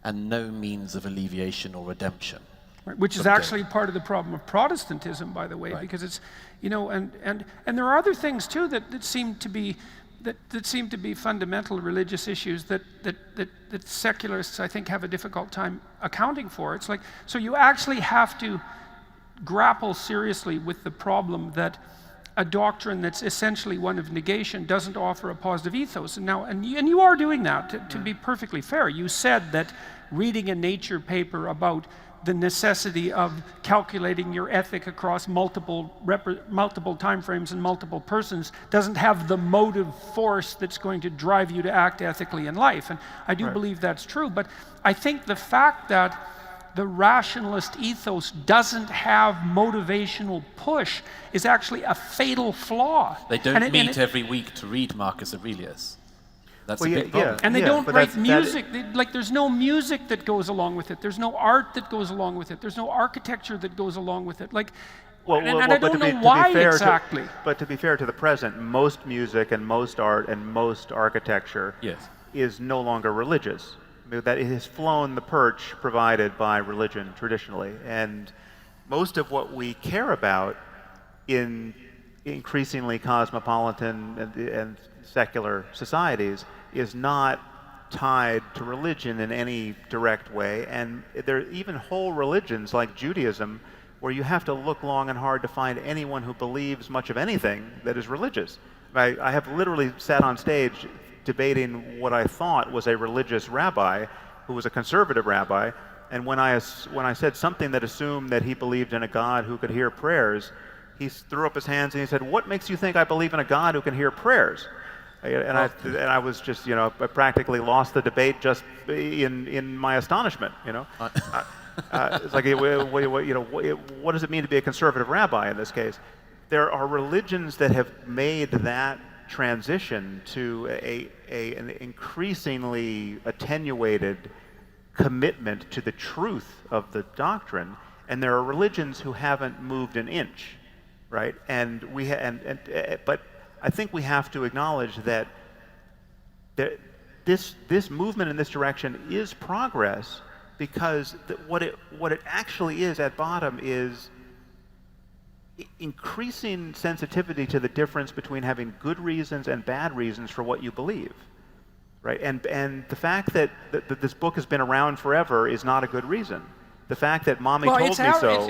and no means of alleviation or redemption. Right, which is actually part of the problem of Protestantism, by the way, right. because it's, you know, and there are other things too that seem to be fundamental religious issues that secularists, I think, have a difficult time accounting for. It's like, so you actually have to grapple seriously with the problem that a doctrine that's essentially one of negation doesn't offer a positive ethos. And you are doing that, to be perfectly fair. You said that reading a Nature paper about the necessity of calculating your ethic across multiple time frames and multiple persons doesn't have the motive force that's going to drive you to act ethically in life. And I do believe that's true, but I think the fact that the rationalist ethos doesn't have motivational push is actually a fatal flaw. They don't meet every week to read Marcus Aurelius. That's a big problem. And they don't write music. Like, there's no music that goes along with it. There's no art that goes along with it. There's no architecture that goes along with it. Like, and I don't know why exactly. But to be fair to the present, most music and most art and most architecture is no longer religious. I mean, that it has flown the perch provided by religion traditionally. And most of what we care about in increasingly cosmopolitan and secular societies is not tied to religion in any direct way. And there are even whole religions like Judaism where you have to look long and hard to find anyone who believes much of anything that is religious. I have literally sat on stage debating what I thought was a religious rabbi who was a conservative rabbi, and when I said something that assumed that he believed in a God who could hear prayers, he threw up his hands and he said, "What makes you think I believe in a God who can hear prayers?" And I was just, you know, I practically lost the debate just in my astonishment, you know. It's like, you know, what does it mean to be a conservative rabbi in this case? There are religions that have made that transition to an increasingly attenuated commitment to the truth of the doctrine, and there are religions who haven't moved an inch, right? And but I think we have to acknowledge that this movement in this direction is progress, because what it actually is at bottom is increasing sensitivity to the difference between having good reasons and bad reasons for what you believe, right? And the fact that this book has been around forever is not a good reason. The fact that Mommy told me so.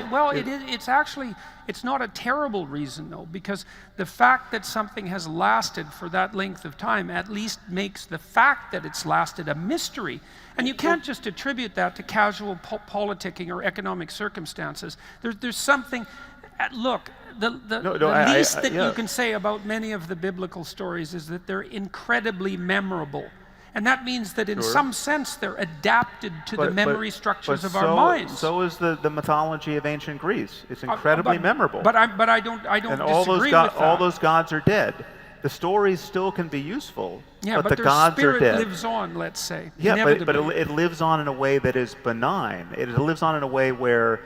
It's not a terrible reason, though, because the fact that something has lasted for that length of time at least makes the fact that it's lasted a mystery. And you can't just attribute that to casual politicking or economic circumstances. There's something. Look, the least that you can say about many of the biblical stories is that they're incredibly memorable. And that means that in some sense they're adapted to the memory structures of our minds. So is the mythology of ancient Greece. It's incredibly memorable. But I don't and disagree with that. All those gods are dead. The stories still can be useful, but the gods are dead. Their spirit lives on, let's say. Yeah, but it lives on in a way that is benign. It lives on in a way where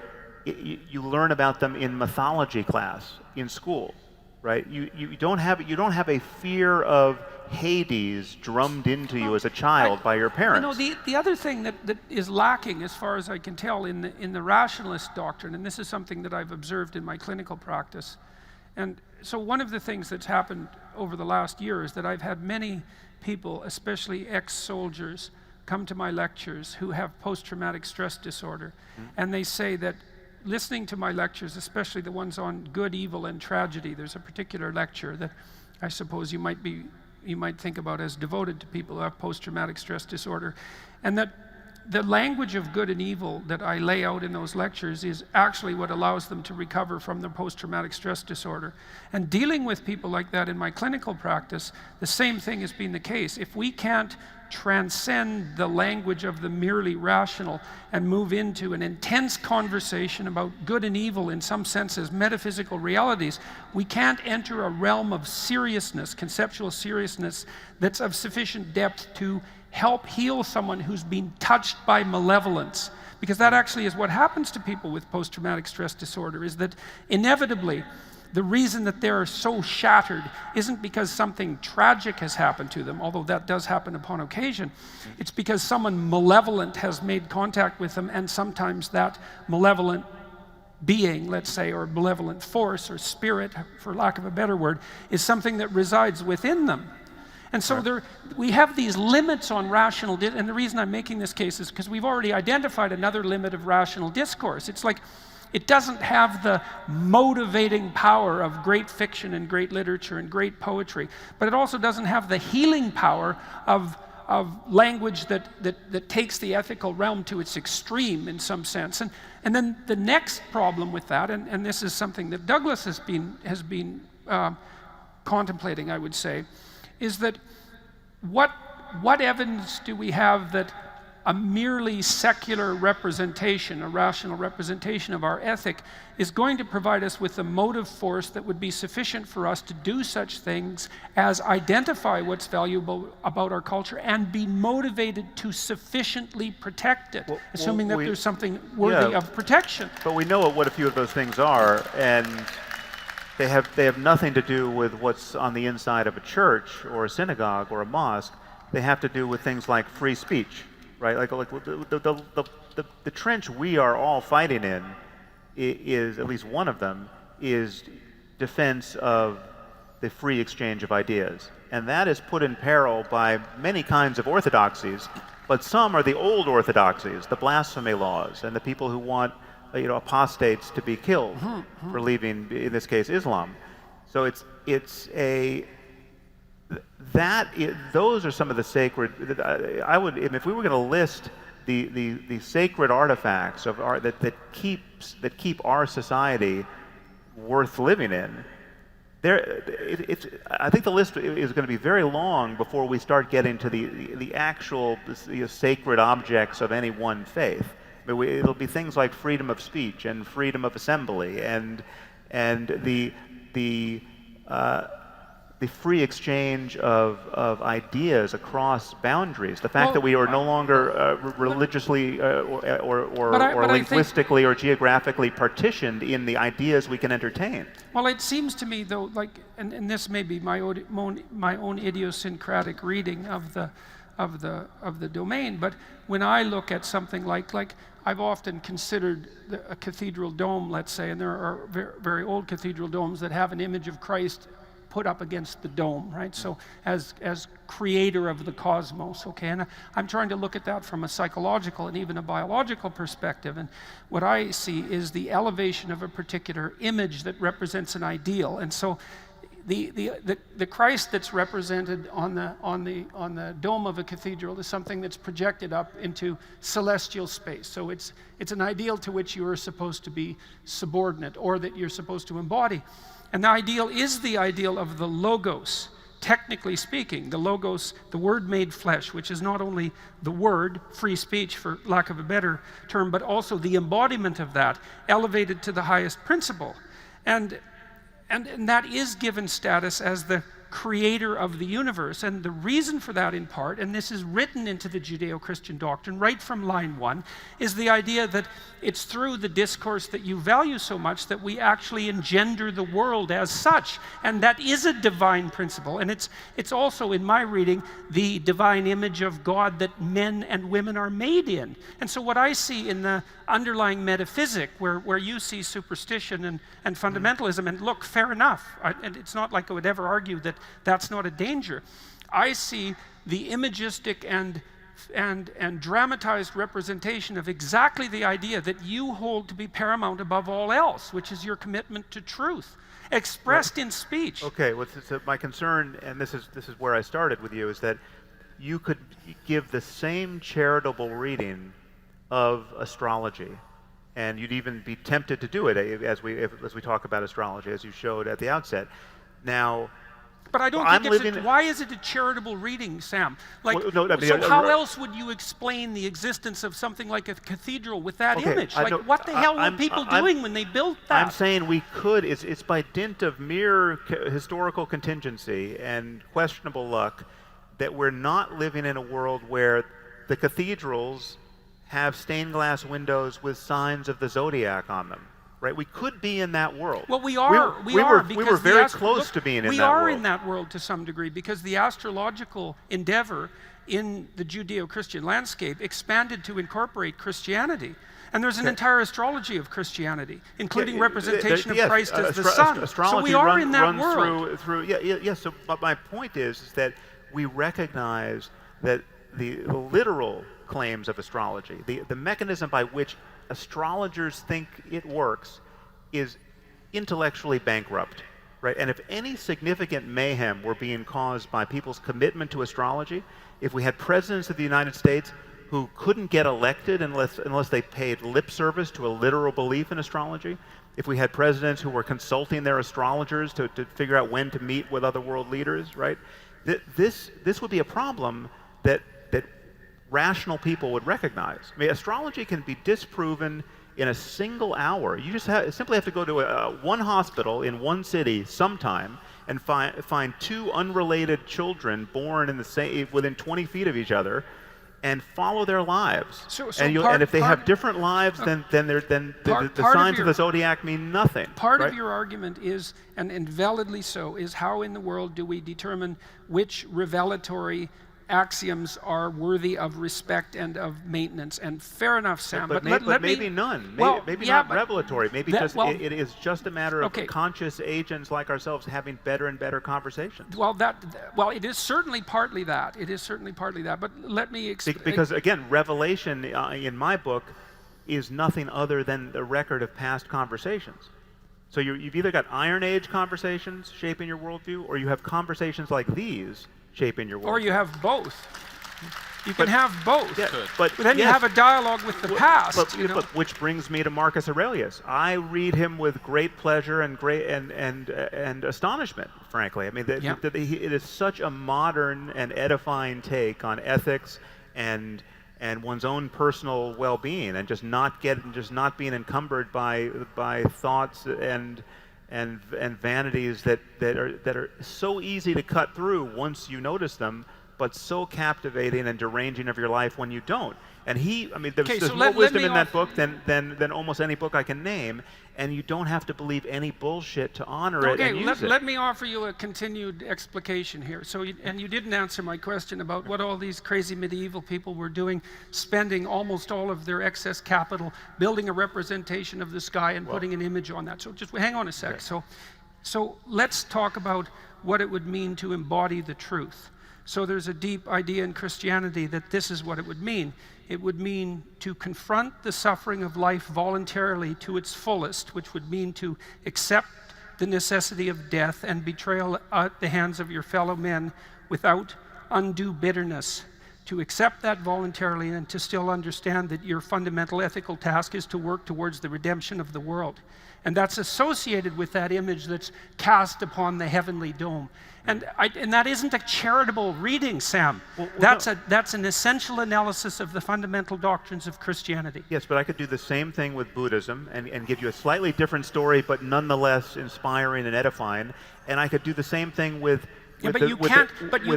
you learn about them in mythology class in school, right? You don't have a fear of Hades drummed into you as a child by your parents. You know, the other thing that is lacking, as far as I can tell, in the rationalist doctrine, and this is something that I've observed in my clinical practice, and so one of the things that's happened over the last year is that I've had many people, especially ex-soldiers, come to my lectures who have post-traumatic stress disorder, and they say that listening to my lectures, especially the ones on good, evil, and tragedy, there's a particular lecture that I suppose you might think about as devoted to people who have post-traumatic stress disorder, and that the language of good and evil that I lay out in those lectures is actually what allows them to recover from their post-traumatic stress disorder. And dealing with people like that in my clinical practice, the same thing has been the case. If we can't transcend the language of the merely rational and move into an intense conversation about good and evil, in some senses metaphysical realities, we can't enter a realm of seriousness, conceptual seriousness, that's of sufficient depth to help heal someone who's been touched by malevolence. Because that actually is what happens to people with post-traumatic stress disorder, is that inevitably the reason that they're so shattered isn't because something tragic has happened to them, although that does happen upon occasion. It's because someone malevolent has made contact with them, and sometimes that malevolent being, let's say, or malevolent force or spirit, for lack of a better word, is something that resides within them. And so we have these limits on rational, and the reason I'm making this case is because we've already identified another limit of rational discourse. It's like, it doesn't have the motivating power of great fiction and great literature and great poetry, but it also doesn't have the healing power of language that takes the ethical realm to its extreme in some sense. And then the next problem with that, and this is something that Douglas has been contemplating, I would say, is that what evidence do we have that a merely secular representation, a rational representation of our ethic, is going to provide us with a motive force that would be sufficient for us to do such things as identify what's valuable about our culture and be motivated to sufficiently protect it, assuming that there's something worthy of protection. But we know what a few of those things are, and they have nothing to do with what's on the inside of a church or a synagogue or a mosque. They have to do with things like free speech. Right, like the trench we are all fighting in is, at least one of them, is defense of the free exchange of ideas. And that is put in peril by many kinds of orthodoxies, but some are the old orthodoxies, the blasphemy laws, and the people who want apostates to be killed for leaving, in this case, Islam. So those are some of the sacred. I would, if we were going to list the sacred artifacts of art that keep our society worth living in, I think the list is going to be very long before we start getting to the actual sacred objects of any one faith. It'll be things like freedom of speech and freedom of assembly and the free exchange of ideas across boundaries. The fact that we are no longer religiously or linguistically or geographically partitioned in the ideas we can entertain. Well, it seems to me, though, like, and this may be my own idiosyncratic reading of the domain, but when I look at something like I've often considered a cathedral dome, let's say, and there are very, very old cathedral domes that have an image of Christ put up against the dome, right? So as creator of the cosmos, okay? And I'm trying to look at that from a psychological and even a biological perspective. And what I see is the elevation of a particular image that represents an ideal. And so the Christ that's represented on the dome of a cathedral is something that's projected up into celestial space. So it's an ideal to which you are supposed to be subordinate, or that you're supposed to embody. And the ideal is the ideal of the logos, technically speaking. The logos, the word made flesh, which is not only the word, free speech for lack of a better term, but also the embodiment of that, elevated to the highest principle. And that is given status as the creator of the universe. And the reason for that, in part, and this is written into the Judeo-Christian doctrine right from line 1, is the idea that it's through the discourse that you value so much that we actually engender the world as such. And that is a divine principle. And it's also, in my reading, the divine image of God that men and women are made in. And so what I see in the underlying metaphysic, where you see superstition and fundamentalism, and look, fair enough, and it's not like I would ever argue that that's not a danger. I see the imagistic and dramatized representation of exactly the idea that you hold to be paramount above all else, which is your commitment to truth, expressed in speech. Okay, well, so my concern, and this is where I started with you, is that you could give the same charitable reading of astrology, and you'd even be tempted to do it as we talk about astrology, as you showed at the outset. Now, But I don't think why is it a charitable reading, Sam? Like, well, no, I mean, so how else would you explain the existence of something like a cathedral with that image? Like, what the hell were people doing when they built that? I'm saying we could. It's by dint of mere historical contingency and questionable luck that we're not living in a world where the cathedrals have stained glass windows with signs of the zodiac on them. Right, we could be in that world. Well, we are. We were very close to being in that world. We are in that world to some degree because the astrological endeavor in the Judeo-Christian landscape expanded to incorporate Christianity. And there's an entire astrology of Christianity, including representation of Christ as the sun. So we are in that world. So, but my point is that we recognize that the literal claims of astrology, the mechanism by which astrologers think it works, is intellectually bankrupt, right? And if any significant mayhem were being caused by people's commitment to astrology, if we had presidents of the United States who couldn't get elected unless they paid lip service to a literal belief in astrology, if we had presidents who were consulting their astrologers to figure out when to meet with other world leaders, right? This would be a problem that rational people would recognize. I mean, astrology can be disproven in a single hour. You just simply have to go to one hospital in one city sometime and find two unrelated children born in within 20 feet of each other, and follow their lives. And if they have different lives, then the signs of the zodiac mean nothing. Part of your argument is, and validly so, is how in the world do we determine which revelatory axioms are worthy of respect and of maintenance? And fair enough, Sam. But maybe none. Maybe not revelatory. Maybe it is just a matter of conscious agents like ourselves having better and better conversations. Well, it is certainly partly that. It is certainly partly that. But let me explain. Because again, revelation in my book is nothing other than the record of past conversations. So you've either got Iron Age conversations shaping your worldview, or you have conversations like these shaping your worldview. Or you have both. You can have both. Yeah, but then you have a dialogue with the past. But which brings me to Marcus Aurelius. I read him with great pleasure and astonishment, frankly. I mean, it is such a modern and edifying take on ethics and one's own personal well-being, and just not being encumbered by thoughts and vanities that are so easy to cut through once you notice them, but so captivating and deranging of your life when you don't. And there's more wisdom in that book than almost any book I can name, and you don't have to believe any bullshit to honor it and use it. Let me offer you a continued explication here. And you didn't answer my question about what all these crazy medieval people were doing, spending almost all of their excess capital, building a representation of the sky and putting an image on that. So just hang on a sec. Okay. So let's talk about what it would mean to embody the truth. So there's a deep idea in Christianity that this is what it would mean. It would mean to confront the suffering of life voluntarily to its fullest, which would mean to accept the necessity of death and betrayal at the hands of your fellow men without undue bitterness. To accept that voluntarily and to still understand that your fundamental ethical task is to work towards the redemption of the world. And that's associated with that image that's cast upon the heavenly dome. And that isn't a charitable reading, Sam. That's an essential analysis of the fundamental doctrines of Christianity. Yes, but I could do the same thing with Buddhism and give you a slightly different story, but nonetheless inspiring and edifying. And I could do the same thing with you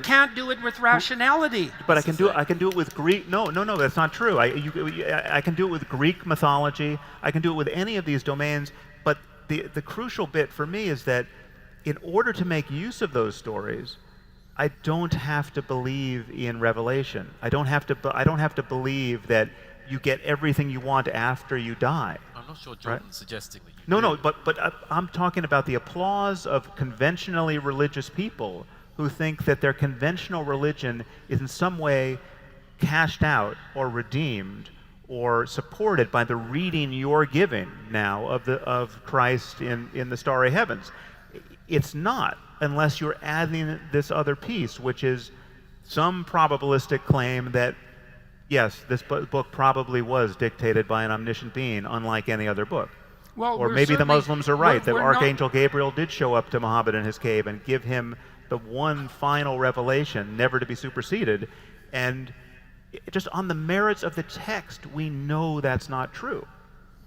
can't do it with rationality. But I can do it with Greek. No, that's not true. I can do it with Greek mythology. I can do it with any of these domains. But the crucial bit for me is that in order to make use of those stories, I don't have to believe in revelation. I don't have to believe that you get everything you want after you die. I'm not sure Jordan's suggesting that you No, but I'm talking about the applause of conventionally religious people who think that their conventional religion is in some way cashed out or redeemed or supported by the reading you're giving now of Christ in the starry heavens. It's not, unless you're adding this other piece, which is some probabilistic claim that, yes, this book probably was dictated by an omniscient being, unlike any other book. Well, or maybe the Muslims are right, that Archangel Gabriel did show up to Muhammad in his cave and give him the one final revelation, never to be superseded. And just on the merits of the text, we know that's not true.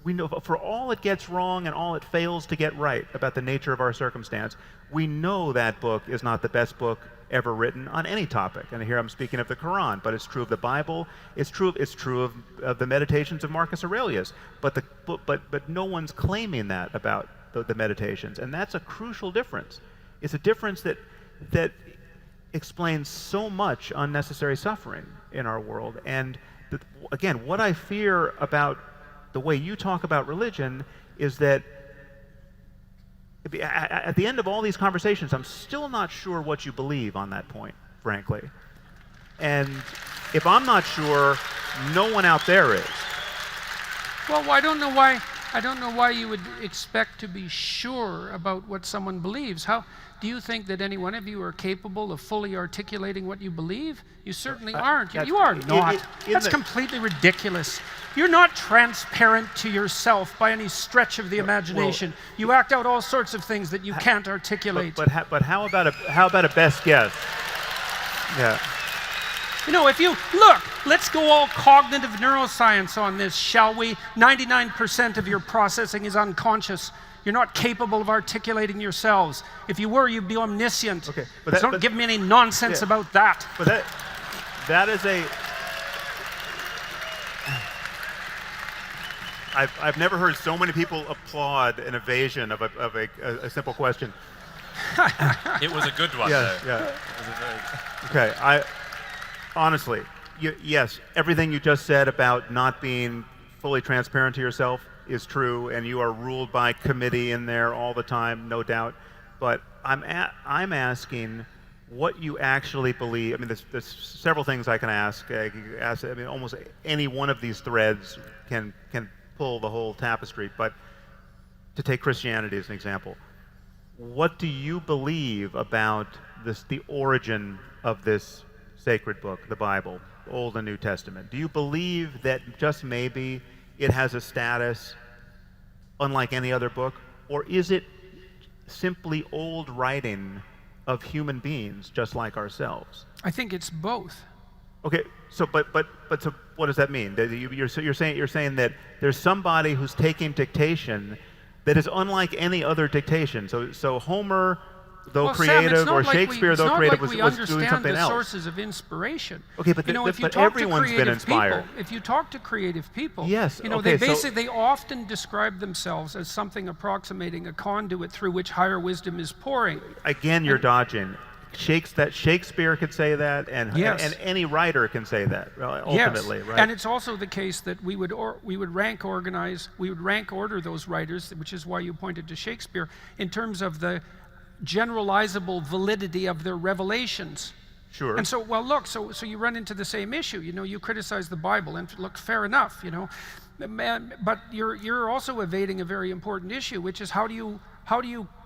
We know for all it gets wrong and all it fails to get right about the nature of our circumstance, we know that book is not the best book ever written on any topic. And here I'm speaking of the Quran, but it's true of the Bible. It's true of the Meditations of Marcus Aurelius. But no one's claiming that about the Meditations, and that's a crucial difference. It's a difference that explains so much unnecessary suffering in our world. And again, what I fear about the way you talk about religion is that at the end of all these conversations, I'm still not sure what you believe on that point, frankly. And if I'm not sure, no one out there is. Well, I don't know why you would expect to be sure about what someone believes. How do you think that any one of you are capable of fully articulating what you believe? You certainly aren't. You are not. That's completely ridiculous. You're not transparent to yourself by any stretch of the imagination. You act out all sorts of things that you can't articulate. But how about a best guess? Yeah. You know, if you look, let's go all cognitive neuroscience on this, shall we? 99% of your processing is unconscious. You're not capable of articulating yourselves. If you were, you'd be omniscient. Okay, don't give me any nonsense about that. But that is a. I've never heard so many people applaud an evasion of a simple question. It was a good one, Yeah, though. yeah. It was a very... Okay, honestly, yes, everything you just said about not being fully transparent to yourself is true, and you are ruled by committee in there all the time, no doubt. But I'm asking what you actually believe. I mean, there's several things I can ask. I mean, almost any one of these threads can pull the whole tapestry. But to take Christianity as an example, what do you believe about the origin of this sacred book, the Bible, Old and New Testament? Do you believe that just maybe it has a status unlike any other book, or is it simply old writing of human beings just like ourselves? I think it's both. Okay, so so what does that mean? That you're saying that there's somebody who's taking dictation that is unlike any other dictation. So Homer, though creative, or Shakespeare, though creative, was doing something else. It's not like we understand the sources of inspiration. Okay, but but everyone's been inspired. If you talk to creative people, yes, they often describe themselves as something approximating a conduit through which higher wisdom is pouring. Again, you're dodging. Shakespeare could say that, and any writer can say that. Ultimately, yes. right? And it's also the case that we would rank order those writers, which is why you pointed to Shakespeare, in terms of the generalizable validity of their revelations. Sure. And so, well, look, so you run into the same issue. You know, you criticize the Bible, and look, fair enough. You know, but you're also evading a very important issue, which is how do you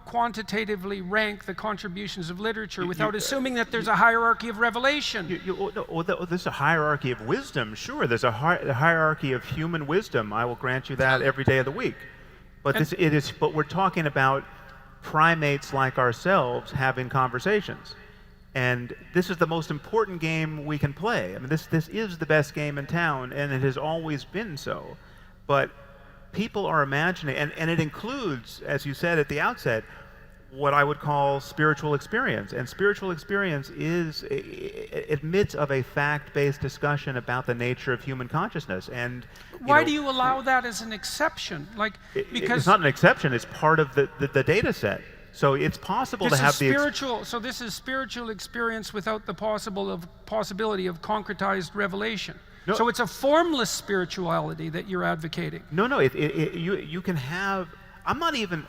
quantitatively rank the contributions of literature without assuming that there's a hierarchy of revelation? There's a hierarchy of wisdom. Sure, there's a hierarchy of human wisdom. I will grant you that every day of the week. But But we're talking about primates like ourselves having conversations, and this is the most important game we can play. I mean, this is the best game in town, and it has always been so. But people are imagining, and it includes, as you said at the outset, what I would call spiritual experience. And spiritual experience admits of a fact-based discussion about the nature of human consciousness. And why do you allow that as an exception? Because it's not an exception; it's part of the data set. So it's possible to have so this is spiritual experience without the possibility of concretized revelation. No. So it's a formless spirituality that you're advocating. No. You can have. I'm not even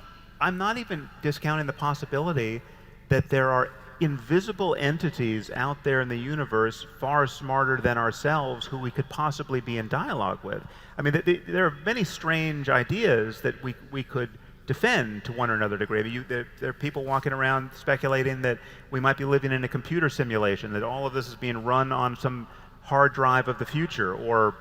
discounting the possibility that there are invisible entities out there in the universe far smarter than ourselves who we could possibly be in dialogue with. I mean, there are many strange ideas that we could defend to one or another degree. I mean, there are people walking around speculating that we might be living in a computer simulation, that all of this is being run on some hard drive of the future, or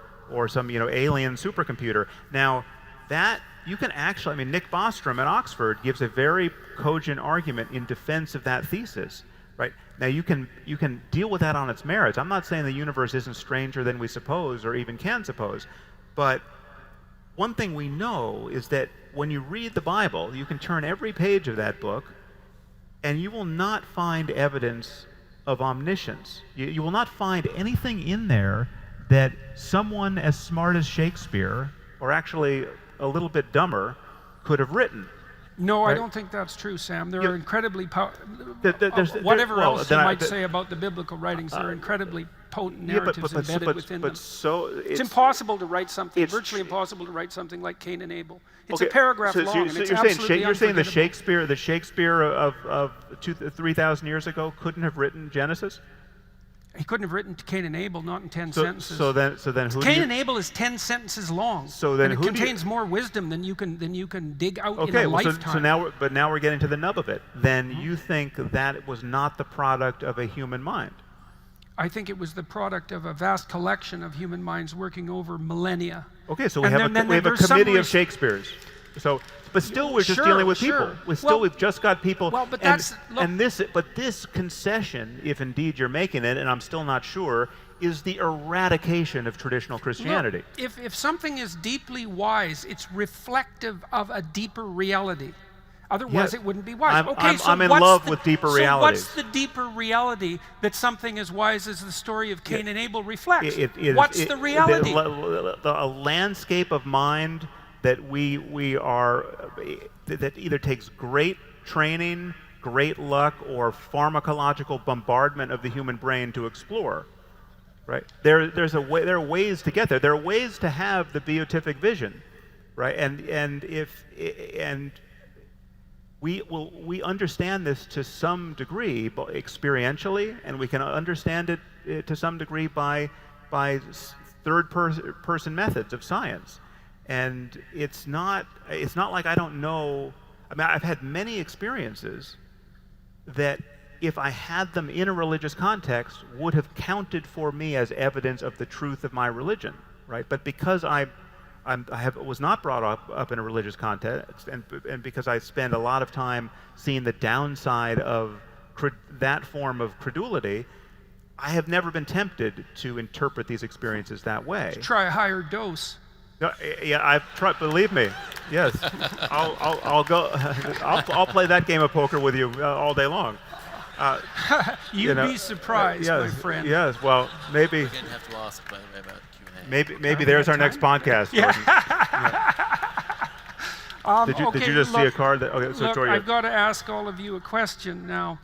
some alien supercomputer. Now, that you can actually, I mean, Nick Bostrom at Oxford gives a very cogent argument in defense of that thesis. right? Now you can deal with that on its merits. I'm not saying the universe isn't stranger than we suppose or even can suppose, but one thing we know is that when you read the Bible, you can turn every page of that book and you will not find evidence of omniscience. You will not find anything in there that someone as smart as Shakespeare, or actually a little bit dumber, could have written. No, right? I don't think that's true, Sam. There are incredibly whatever well, else you might say about the biblical writings, there are incredibly potent narratives embedded within them. So it's impossible to write something, virtually impossible to write something like Cain and Abel. It's a paragraph long, and it's absolutely you're saying the Shakespeare of 3,000 years ago couldn't have written Genesis? He couldn't have written Cain and Abel, not in 10 sentences. So then who Cain and Abel is 10 sentences long. So then and it contains more wisdom than you can dig out in a lifetime. lifetime. So now we're getting to the nub of it. Then you think that was not the product of a human mind? I think it was the product of a vast collection of human minds working over millennia. Okay, so we have a committee of Shakespeare's. So, but still, we're just dealing with people. We've just got people. Well, but this concession, if indeed you're making it, and I'm still not sure, is the eradication of traditional Christianity. Look, if something is deeply wise, it's reflective of a deeper reality. Otherwise, it wouldn't be wise. I'm in love with deeper realities. So what's the deeper reality that something as wise as the story of Cain and Abel reflects? What's the reality? A landscape of mind that that either takes great training, great luck, or pharmacological bombardment of the human brain to explore. Right? There are ways to get there. There are ways to have the beatific vision, right? And we understand this to some degree experientially, and we can understand it to some degree by third-person methods of science. And it's not like I don't know. I mean, I've had many experiences that, if I had them in a religious context, would have counted for me as evidence of the truth of my religion, right? But because I was not brought up in a religious context, and because I spend a lot of time seeing the downside of that form of credulity, I have never been tempted to interpret these experiences that way. Try a higher dose. Yeah, I've tried. Believe me, yes. I'll go. I'll play that game of poker with you all day long. You'd be surprised, my friend. Yes. Well, maybe. We're going to have to ask, by the way, about Q&A. Maybe there's our next podcast. Yeah. Did you just see a card? Look, I've got to ask all of you a question now.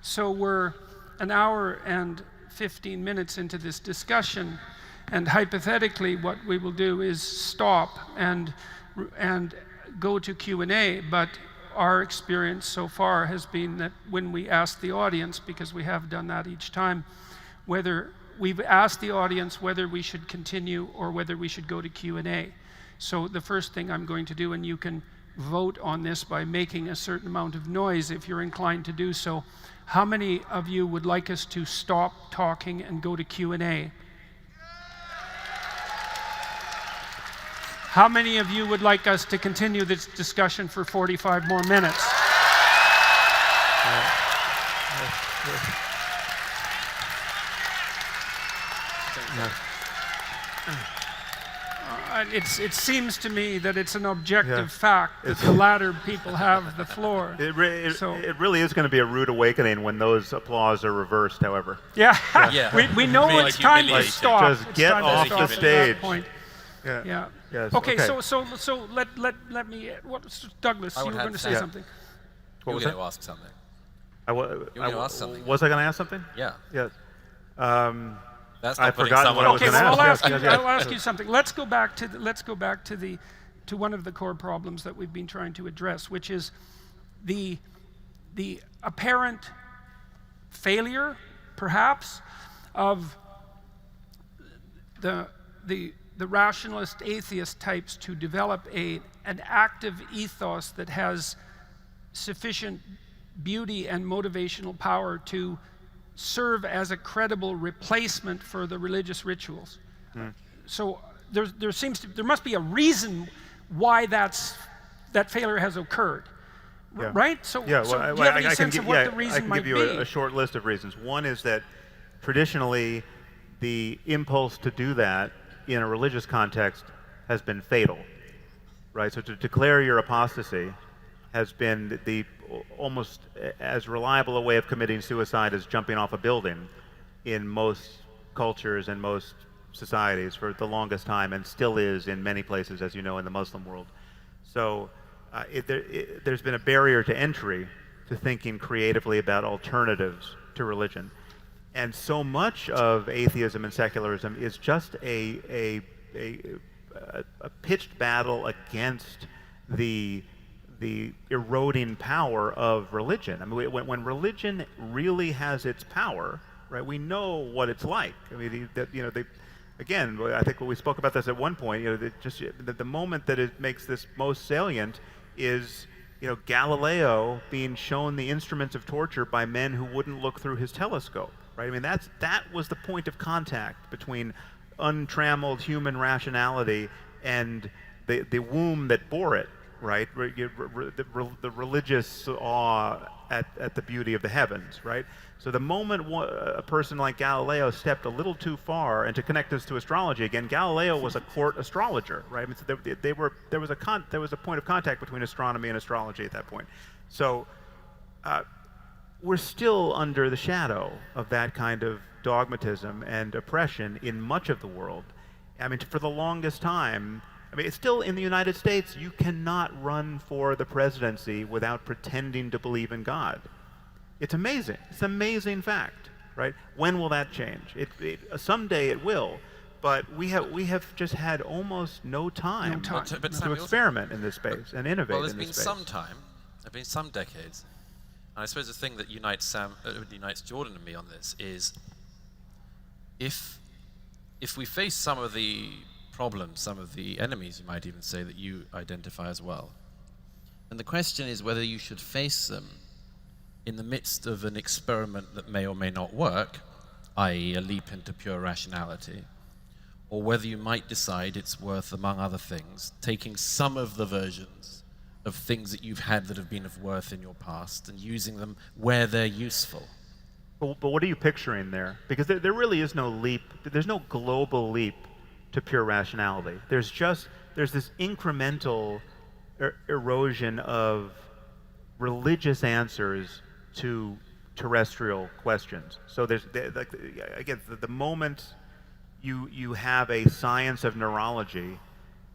So we're an hour and 15 minutes into this discussion. And hypothetically, what we will do is stop and go to Q&A, but our experience so far has been that when we ask the audience, because we have done that each time, whether we've asked the audience whether we should continue or whether we should go to Q&A. So the first thing I'm going to do, and you can vote on this by making a certain amount of noise if you're inclined to do so. How many of you would like us to stop talking and go to Q&A? How many of you would like us to continue this discussion for 45 more minutes? It seems to me that it's an objective fact that the latter people have the floor. It really is going to be a rude awakening when those applause are reversed, however. Yeah. We know it's time to stop. Just get off the stage. Yeah. Yes. Okay. So let me. Douglas, you were going to say something. You were going to ask something. You were going to ask something. Was I going to ask something? Yeah. Yes. I've forgotten what I was going to ask. I'll ask you something. Let's go back to one of the core problems that we've been trying to address, which is the apparent failure, perhaps, of the rationalist atheist types to develop an active ethos that has sufficient beauty and motivational power to serve as a credible replacement for the religious rituals. So there must be a reason why that failure has occurred. Yeah. Right? So, Yeah, so well, do you have any I can sense give, of what yeah, the reason I can might give you be? a short list of reasons. One is that traditionally, the impulse to do that in a religious context has been fatal, right? So to declare your apostasy has been the almost as reliable a way of committing suicide as jumping off a building in most cultures and most societies for the longest time, and still is in many places, as you know, in the Muslim world. So there's been a barrier to entry to thinking creatively about alternatives to religion. And so much of atheism and secularism is just a pitched battle against the eroding power of religion. I mean, when religion really has its power, right? We know what it's like. I mean, again, I think we spoke about this at one point. The moment that it makes this most salient is, Galileo being shown the instruments of torture by men who wouldn't look through his telescope, right? I mean, that was the point of contact between untrammeled human rationality and the womb that bore it, right? The religious awe at the beauty of the heavens, right? So the moment a person like Galileo stepped a little too far, and to connect this to astrology again, Galileo was a court astrologer, right? I mean, so there was a point of contact between astronomy and astrology at that point. So we're still under the shadow of that kind of dogmatism and oppression in much of the world. I mean, for the longest time, it's still in the United States, you cannot run for the presidency without pretending to believe in God. It's amazing. It's an amazing fact, right? When will that change? Someday it will, but we have just had almost no time, to experiment in this space and innovate in this space. Well, there's been some time. There've been some decades. And I suppose the thing that unites Jordan and me on this is if we face some of the problems, some of the enemies, you might even say, that you identify as well, and the question is whether you should face them in the midst of an experiment that may or may not work, i.e. a leap into pure rationality, or whether you might decide it's worth, among other things, taking some of the versions of things that you've had that have been of worth in your past and using them where they're useful. But what are you picturing there? Because there really is no leap. There's no global leap to pure rationality. There's this incremental erosion of religious answers to terrestrial questions. So there's again, the moment you have a science of neurology,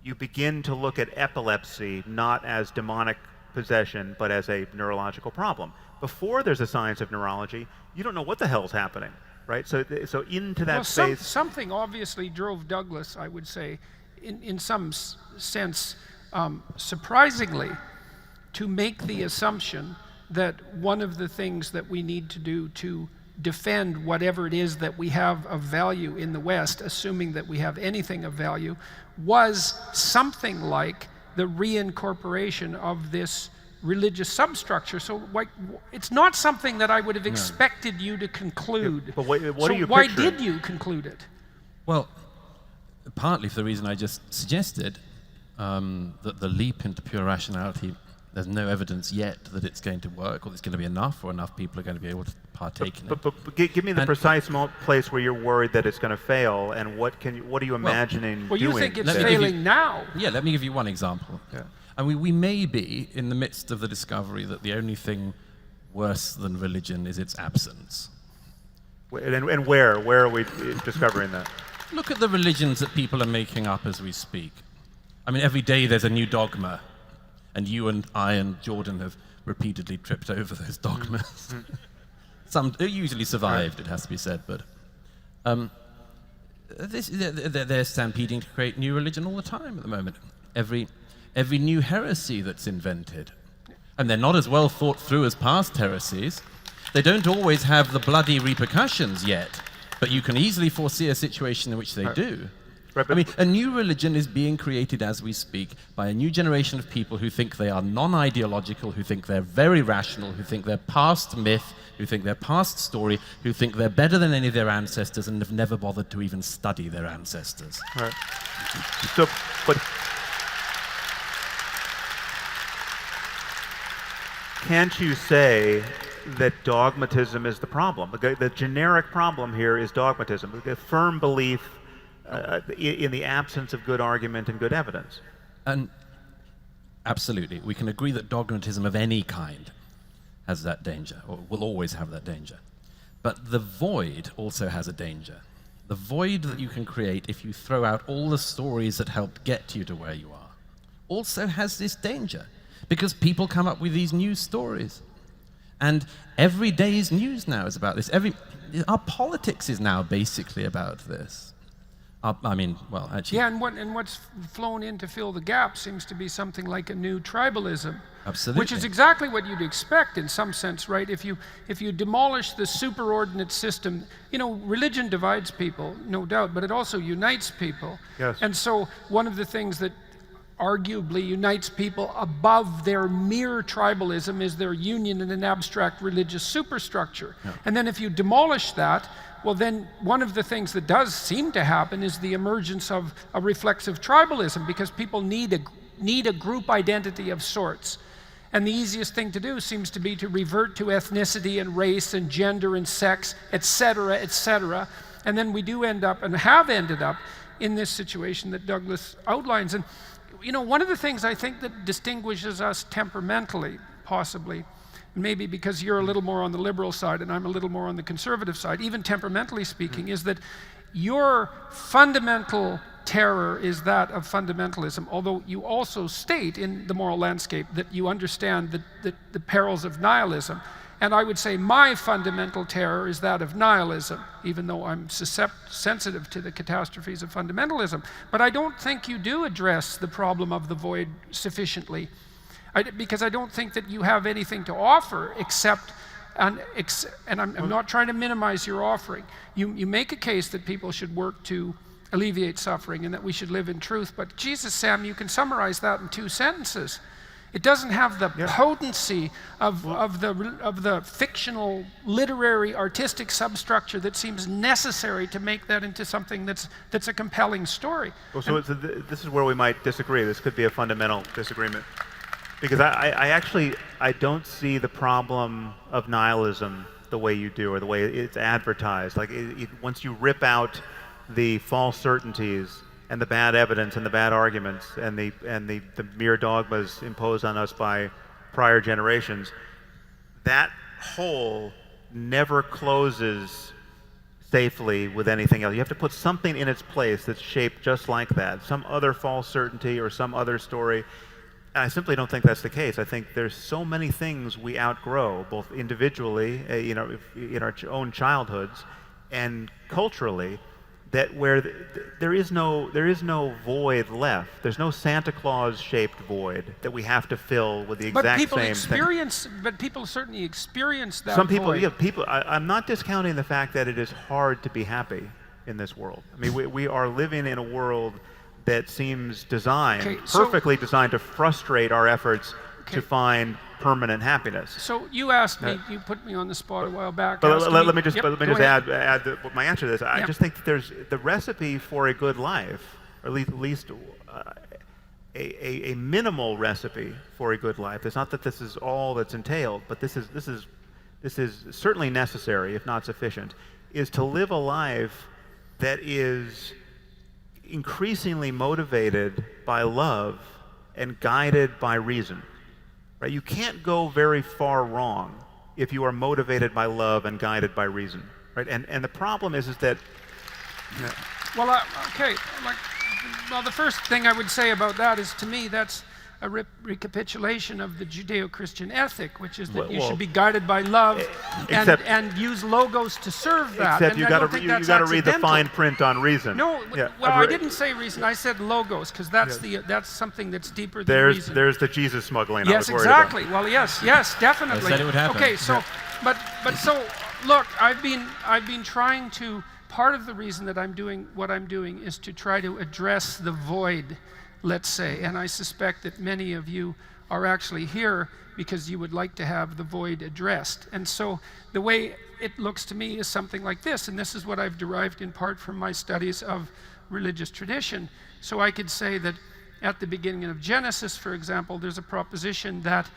you begin to look at epilepsy not as demonic possession, but as a neurological problem. Before there's a science of neurology, you don't know what the hell's happening, right? So into that space. Something obviously drove Douglas, I would say, in some sense, surprisingly, to make the assumption that one of the things that we need to do to defend whatever it is that we have of value in the West, assuming that we have anything of value, was something like the reincorporation of this religious substructure. So it's not something that I would have expected you to conclude. Yeah, but what so are you why picturing? did you conclude it? Well, partly for the reason I just suggested, that the leap into pure rationality, there's no evidence yet that it's going to work, or there's going to be enough, or enough people are going to be able to partake in it. But give me the precise place where you're worried that it's going to fail, and what are you imagining Well, doing? you think it's Let me failing now. Yeah, let me give you one example. Yeah. And we may be in the midst of the discovery that the only thing worse than religion is its absence. And where are we discovering that? Look at the religions that people are making up as we speak. I mean, every day there's a new dogma, and you and I and Jordan have repeatedly tripped over those dogmas. Some usually survived, it has to be said, but they're stampeding to create new religion all the time at the moment. Every new heresy that's invented. And they're not as well thought through as past heresies. They don't always have the bloody repercussions yet, but you can easily foresee a situation in which they do. Right, I mean, a new religion is being created as we speak by a new generation of people who think they are non-ideological, who think they're very rational, who think they're past myth, who think they're past story, who think they're better than any of their ancestors and have never bothered to even study their ancestors. Right. So, can't you say that dogmatism is the problem? The generic problem here is dogmatism, a firm belief in the absence of good argument and good evidence. And absolutely, we can agree that dogmatism of any kind has that danger, or will always have that danger. But the void also has a danger. The void that you can create if you throw out all the stories that helped get you to where you are also has this danger, because people come up with these new stories. And every day's news now is about this. Our politics is now basically about this. Actually... Yeah, and what's flown in to fill the gap seems to be something like a new tribalism. Absolutely. Which is exactly what you'd expect in some sense, right? If you demolish the superordinate system, religion divides people, no doubt, but it also unites people. Yes. And so one of the things that arguably unites people above their mere tribalism is their union in an abstract religious superstructure. Yeah. And then if you demolish that, well then one of the things that does seem to happen is the emergence of a reflexive tribalism, because people need a group identity of sorts. And the easiest thing to do seems to be to revert to ethnicity and race and gender and sex, etc., etc. And then we do end up, and have ended up, in this situation that Douglas outlines. And one of the things I think that distinguishes us temperamentally, possibly, maybe because you're a little more on the liberal side and I'm a little more on the conservative side, even temperamentally speaking, is that your fundamental terror is that of fundamentalism, although you also state in the moral landscape that you understand the perils of nihilism. And I would say my fundamental terror is that of nihilism, even though I'm sensitive to the catastrophes of fundamentalism. But I don't think you do address the problem of the void sufficiently, because I don't think that you have anything to offer except, and I'm not trying to minimize your offering. You make a case that people should work to alleviate suffering and that we should live in truth, but Jesus, Sam, you can summarize that in 2 sentences. It doesn't have the potency of the fictional, literary, artistic substructure that seems necessary to make that into something that's a compelling story. Well, so this is where we might disagree. This could be a fundamental disagreement, because I don't see the problem of nihilism the way you do, or the way it's advertised. Like once you rip out the false certainties and the bad evidence and the bad arguments and the mere dogmas imposed on us by prior generations, that hole never closes safely with anything else. You have to put something in its place that's shaped just like that, some other false certainty or some other story. And I simply don't think that's the case. I think there's so many things we outgrow, both individually, in our own childhoods, and culturally, that where there is no void left. There's no Santa Claus-shaped void that we have to fill with the exact same thing. But people certainly experience that. Some people, void. I'm not discounting the fact that it is hard to be happy in this world. I mean, we are living in a world that seems perfectly designed to frustrate our efforts to find permanent happiness. So you asked me, you put me on the spot a while back. But let me just add my answer to this. I just think that there's the recipe for a good life, or at least a minimal recipe for a good life. It's not that this is all that's entailed, but this is certainly necessary, if not sufficient, is to live a life that is increasingly motivated by love and guided by reason. Right? You can't go very far wrong if you are motivated by love and guided by reason. Right? And the problem is that. Well, the first thing I would say about that is, to me, that's a recapitulation of the Judeo-Christian ethic, which is that you should be guided by love and use logos to serve that. Except you got to read the fine print on reason. No, I didn't say reason. I said logos, because that's something that's deeper than reason. There's the Jesus smuggling. Yes, exactly. Well, yes, definitely. I said it would happen. Okay, so, but so look, I've been trying to. Part of the reason that I'm doing what I'm doing is to try to address the void, let's say, and I suspect that many of you are actually here because you would like to have the void addressed. And so the way it looks to me is something like this, and this is what I've derived in part from my studies of religious tradition. So I could say that at the beginning of Genesis, for example, there's a proposition that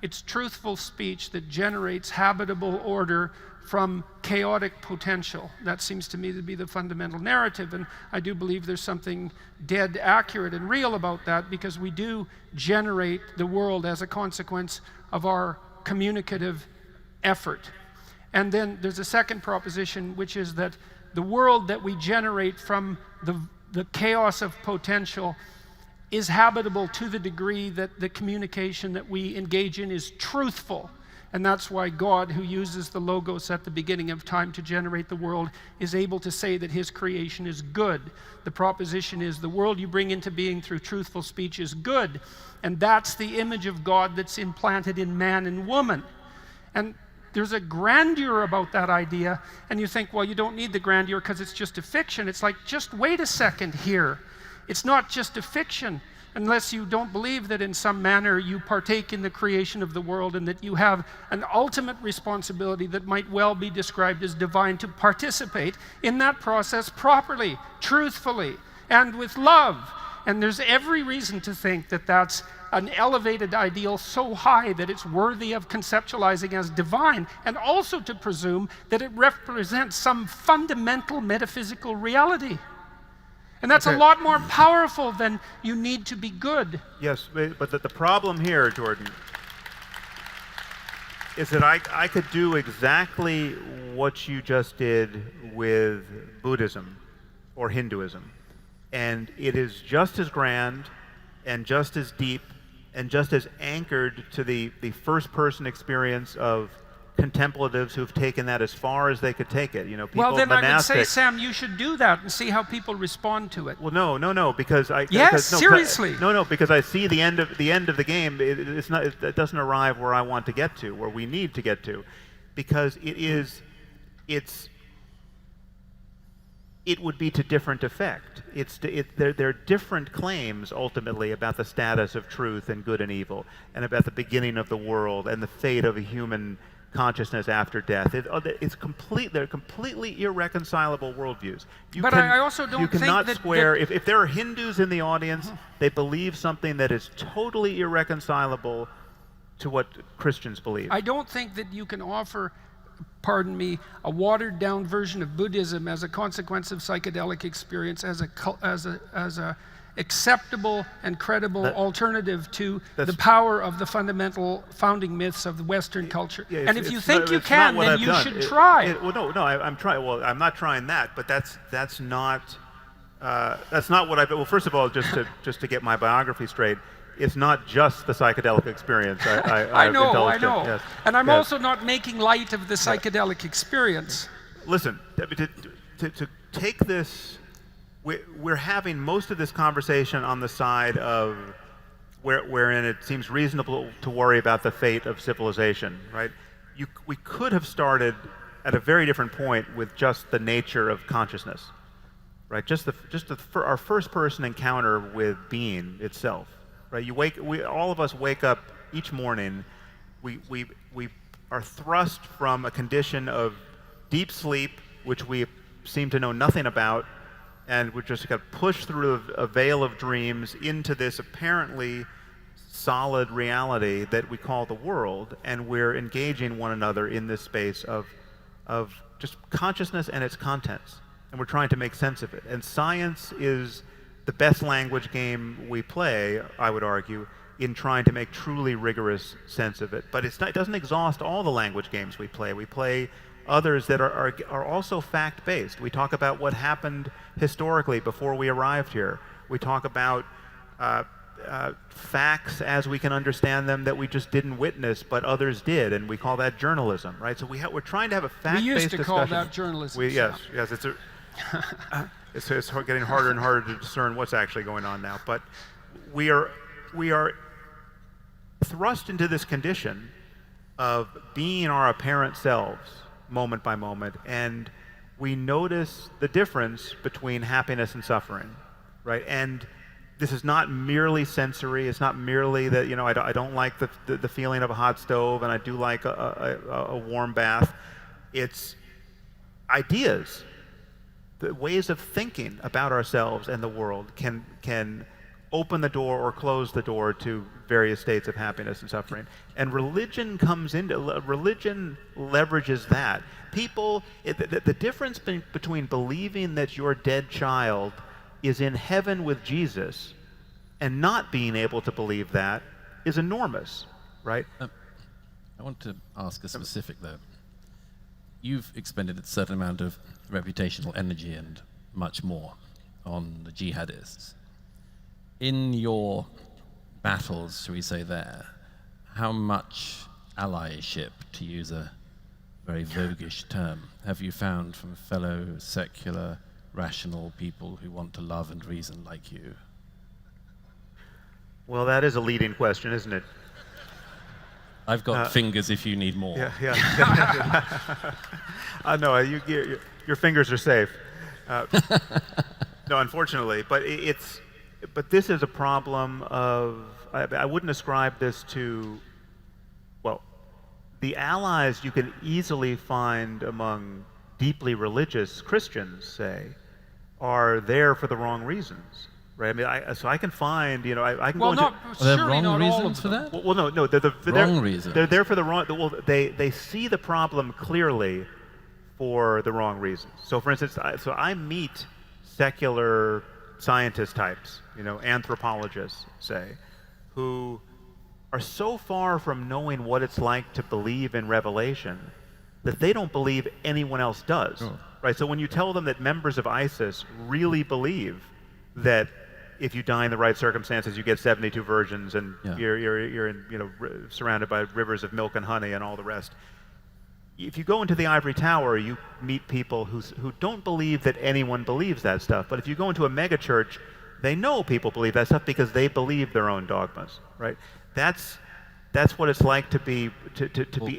It's truthful speech that generates habitable order from chaotic potential. That seems to me to be the fundamental narrative, and I do believe there's something dead accurate and real about that, because we do generate the world as a consequence of our communicative effort. And then there's a second proposition, which is that the world that we generate from the chaos of potential is habitable to the degree that the communication that we engage in is truthful. And that's why God, who uses the Logos at the beginning of time to generate the world, is able to say that his creation is good. The proposition is the world you bring into being through truthful speech is good. And that's the image of God that's implanted in man and woman. And there's a grandeur about that idea. And you think, well, you don't need the grandeur because it's just a fiction. It's like, just wait a second here. It's not just a fiction, unless you don't believe that in some manner you partake in the creation of the world and that you have an ultimate responsibility that might well be described as divine to participate in that process properly, truthfully, and with love. And there's every reason to think that that's an elevated ideal so high that it's worthy of conceptualizing as divine, and also to presume that it represents some fundamental metaphysical reality. And that's a lot more powerful than you need to be good. Yes, but the problem here, Jordan, is that I could do exactly what you just did with Buddhism or Hinduism. And it is just as grand and just as deep and just as anchored to the first-person experience of contemplatives who've taken that as far as they could take it. You know, people, well, then monastics. I would say, Sam, you should do that and see how people respond to it. Well, no, because I. Yes, because, seriously. No, because I see the end of the game. It doesn't arrive where I want to get to, where we need to get to, because it would be to different effect. There are different claims ultimately about the status of truth and good and evil, and about the beginning of the world and the fate of a human consciousness after death. They're completely irreconcilable worldviews. I also don't think you cannot that square. If there are Hindus in the audience, they believe something that is totally irreconcilable to what Christians believe. I don't think that you can offer, pardon me, a watered-down version of Buddhism as a consequence of psychedelic experience as a acceptable and credible alternative to the power of the fundamental founding myths of the Western culture. Yeah, and if you think you can, then you should try. I'm trying. Well, I'm not trying that, but that's not what I. Well, first of all, just to get my biography straight, it's not just the psychedelic experience. I know. Yes. And I'm also not making light of the psychedelic experience. Listen, to take this. We're having most of this conversation on the side of wherein it seems reasonable to worry about the fate of civilization, right? We could have started at a very different point with just the nature of consciousness, right? Our first-person encounter with being itself, right? All of us wake up each morning. We are thrust from a condition of deep sleep, which we seem to know nothing about, and we're just got pushed through a veil of dreams into this apparently solid reality that we call the world, and we're engaging one another in this space of just consciousness and its contents, and we're trying to make sense of it. And science is the best language game we play, I would argue, in trying to make truly rigorous sense of it. But it doesn't exhaust all the language games we play. We play others that are also fact-based. We talk about what happened historically before we arrived here. We talk about facts as we can understand them that we just didn't witness, but others did, and we call that journalism, right? So we're trying to have a fact-based discussion. We used to call that journalism. Yes, it's getting harder and harder to discern what's actually going on now. But we are thrust into this condition of being our apparent selves, moment by moment, and we notice the difference between happiness and suffering, right? And this is not merely sensory. It's not merely that, I don't like the feeling of a hot stove, and I do like a warm bath. It's ideas, the ways of thinking about ourselves and the world can open the door or close the door to various states of happiness and suffering. And religion religion leverages that. People, the difference between believing that your dead child is in heaven with Jesus and not being able to believe that is enormous, right? I want to ask a specific, though. You've expended a certain amount of reputational energy and much more on the jihadists. In your battles, shall we say there, how much allyship, to use a very voguish term, have you found from fellow secular, rational people who want to love and reason like you? Well, that is a leading question, isn't it? I've got fingers if you need more. Yeah. No, your fingers are safe. No, unfortunately, but this is a problem of, I wouldn't ascribe this to, well, the allies you can easily find among deeply religious Christians, say, are there for the wrong reasons. Right. I mean, so I can find, I can go into. Are there wrong reasons for that? Well, no, they're Wrong reasons. They're there for the wrong. Well, they see the problem clearly for the wrong reasons. So, for instance, I meet secular scientist types, anthropologists, say, who are so far from knowing what it's like to believe in revelation that they don't believe anyone else does. Oh. Right. So when you tell them that members of ISIS really believe that if you die in the right circumstances, you get 72 virgins, and you're in, surrounded by rivers of milk and honey and all the rest. If you go into the ivory tower, you meet people who don't believe that anyone believes that stuff. But if you go into a megachurch, they know people believe that stuff because they believe their own dogmas, right? That's what it's like to be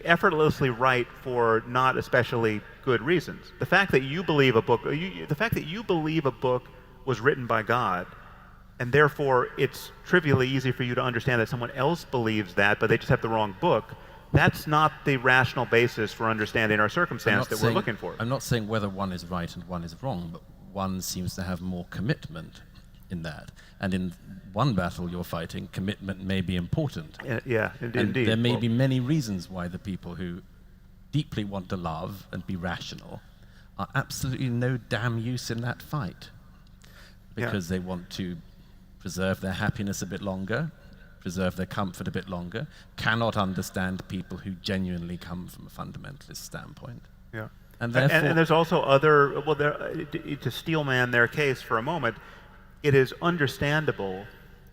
effortlessly right for not especially good reasons. The fact that you believe a book was written by God, and therefore it's trivially easy for you to understand that someone else believes that, but they just have the wrong book. That's not the rational basis for understanding our circumstance that we're looking for. I'm not saying whether one is right and one is wrong, but one seems to have more commitment in that. And in one battle you're fighting, commitment may be important. Yeah, and indeed. There may be many reasons why the people who deeply want to love and be rational are absolutely no damn use in that fight. Because they want to preserve their happiness a bit longer, preserve their comfort a bit longer, cannot understand people who genuinely come from a fundamentalist standpoint. Yeah. And therefore, and there's also to steelman their case for a moment, it is understandable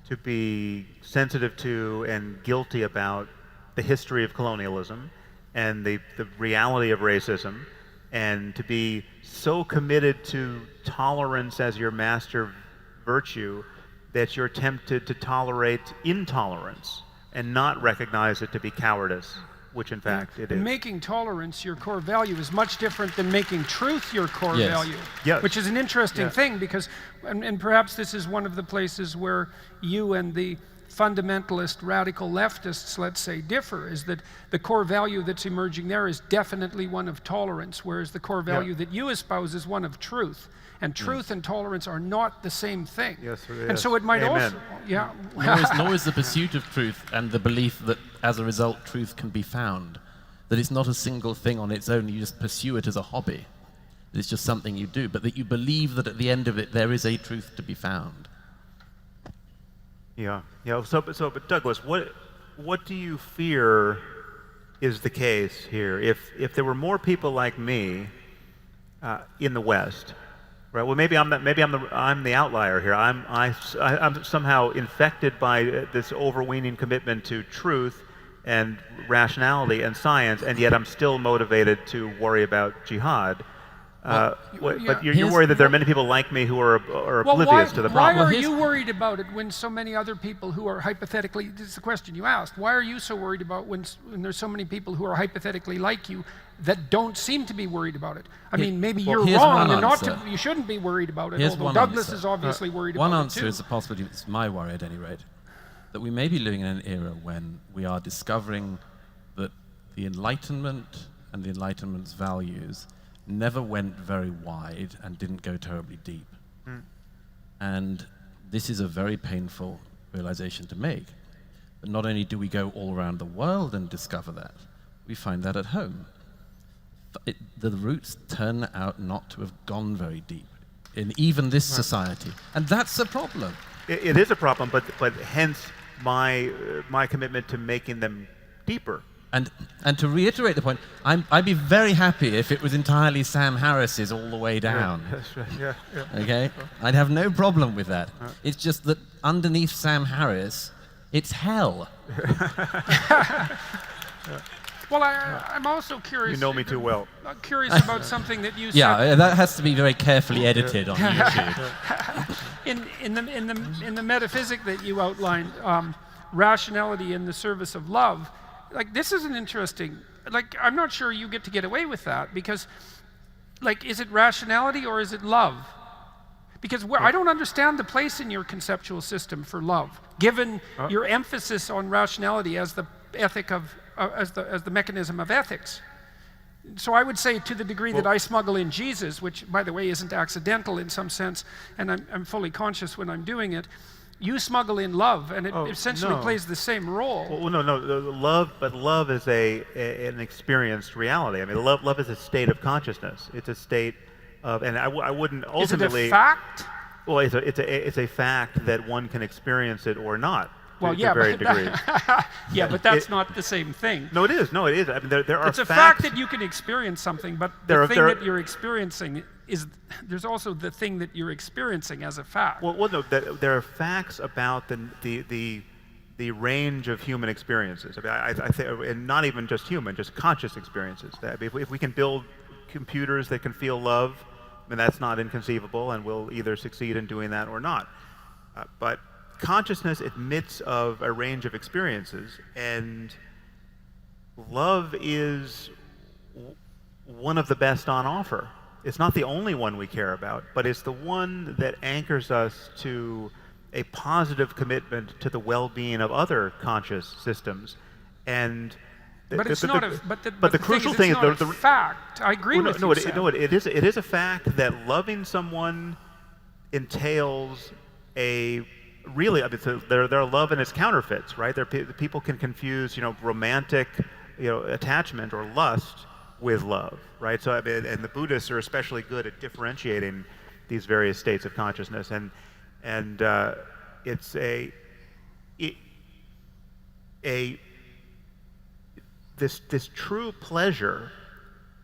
to be sensitive to and guilty about the history of colonialism and the reality of racism, and to be so committed to tolerance as your master virtue that you're tempted to tolerate intolerance and not recognize it to be cowardice, which in fact it is. Making tolerance your core value is much different than making truth your core value, which is an interesting thing, because, and perhaps this is one of the places where you and the fundamentalist radical leftists, let's say, differ, is that the core value that's emerging there is definitely one of tolerance, whereas the core value that you espouse is one of truth. And truth and tolerance are not the same thing. Yes, and so it might also, nor is the pursuit of truth and the belief that as a result truth can be found, that it's not a single thing on its own, you just pursue it as a hobby. It's just something you do, but that you believe that at the end of it there is a truth to be found. Yeah. But Douglas, what do you fear is the case here? If there were more people like me in the West, right? Well, maybe I'm the outlier here. I'm somehow infected by this overweening commitment to truth and rationality and science, and yet I'm still motivated to worry about jihad. But you're worried that there are many people like me who are oblivious to the problem. Why are you worried about it when so many other people who are hypothetically, this is the question you asked, why are you so worried about when there's so many people who are hypothetically like you that don't seem to be worried about it? I mean, maybe you're wrong and you shouldn't be worried about it, although Douglas is obviously worried about it too. One answer is a possibility, it's my worry at any rate, that we may be living in an era when we are discovering that the Enlightenment and the Enlightenment's values never went very wide and didn't go terribly deep. And this is a very painful realization to make. But not only do we go all around the world and discover that, we find that at home. The roots turn out not to have gone very deep in even this society. And that's a problem. It is a problem, but hence my commitment to making them deeper. And to reiterate the point, I'd be very happy if it was entirely Sam Harris's all the way down. Yeah, that's right. Yeah. Okay? I'd have no problem with that. It's just that underneath Sam Harris, it's hell. Well, I'm also curious. You know me too well. Curious about something that you said. Yeah, that has to be very carefully edited on YouTube. In the metaphysic that you outlined, rationality in the service of love, like this is an interesting, like I'm not sure you get away with that, because like is it rationality or is it love? Because I don't understand the place in your conceptual system for love, given your emphasis on rationality as the ethic of as the mechanism of ethics. So I would say, to the degree that I smuggle in Jesus, which by the way isn't accidental in some sense, and I'm fully conscious when I'm doing it, you smuggle in love, and it essentially plays the same role. Well, no, love is an experienced reality. I mean, love is a state of consciousness. It's a state of, and I wouldn't ultimately. Is it a fact? Well, it's a fact that one can experience it or not. Well, to varying degrees. Yeah, but that's not the same thing. No, it is. No, it is. I mean, there are. It's a fact that you can experience something, but the thing that you're experiencing is there's also the thing that you're experiencing as a fact. Well, no, there are facts about the range of human experiences. I mean, I think, and not even just human, just conscious experiences. That if we can build computers that can feel love, I mean, that's not inconceivable, and we'll either succeed in doing that or not. But consciousness admits of a range of experiences, and love is one of the best on offer. It's not the only one we care about, but it's the one that anchors us to a positive commitment to the well-being of other conscious systems. And but it's not a. But the crucial thing is the fact. I agree with you. It is a fact that loving someone entails a. Really, I mean, there are love and its counterfeits, right? People can confuse, romantic, attachment or lust with love, right? So, I mean, and the Buddhists are especially good at differentiating these various states of consciousness, and it's this true pleasure,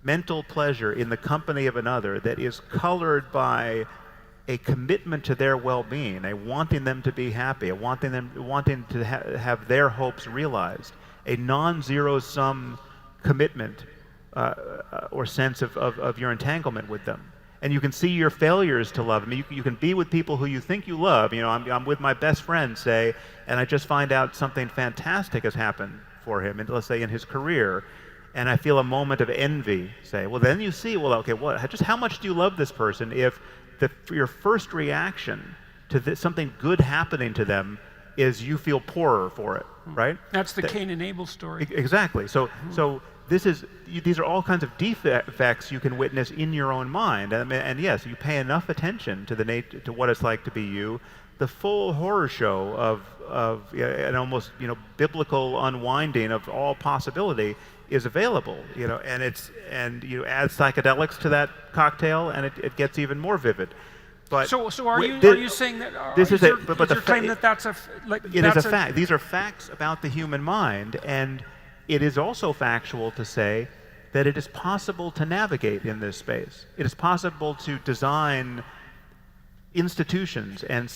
mental pleasure in the company of another that is colored by a commitment to their well-being, a wanting them to be happy, a wanting to have their hopes realized, a non-zero-sum commitment or sense of your entanglement with them. And you can see your failures to love. I mean, you can be with people who you think you love. I'm with my best friend, say, and I just find out something fantastic has happened for him, and let's say in his career, and I feel a moment of envy, say. Well, then you see, just how much do you love this person if your first reaction to something good happening to them is you feel poorer for it, right? That's the Cain and Abel story. Exactly. So these are all kinds of defects you can witness in your own mind, and yes, you pay enough attention to what it's like to be you. The full horror show of an almost biblical unwinding of all possibility is available, and you add psychedelics to that cocktail, and it gets even more vivid. But so are you saying that this is your claim that that's a it is a fact. These are facts about the human mind, and it is also factual to say that it is possible to navigate in this space. It is possible to design institutions and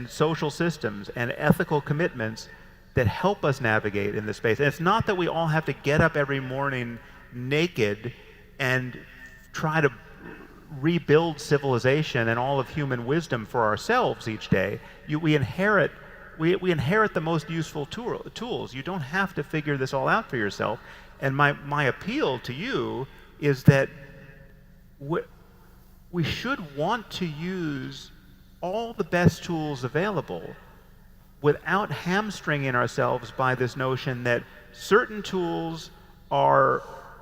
social systems and ethical commitments that help us navigate in this space. And it's not that we all have to get up every morning naked and try to rebuild civilization and all of human wisdom for ourselves each day. We inherit the most useful tools. You don't have to figure this all out for yourself. And my appeal to you is that we should want to use all the best tools available without hamstringing ourselves by this notion that certain tools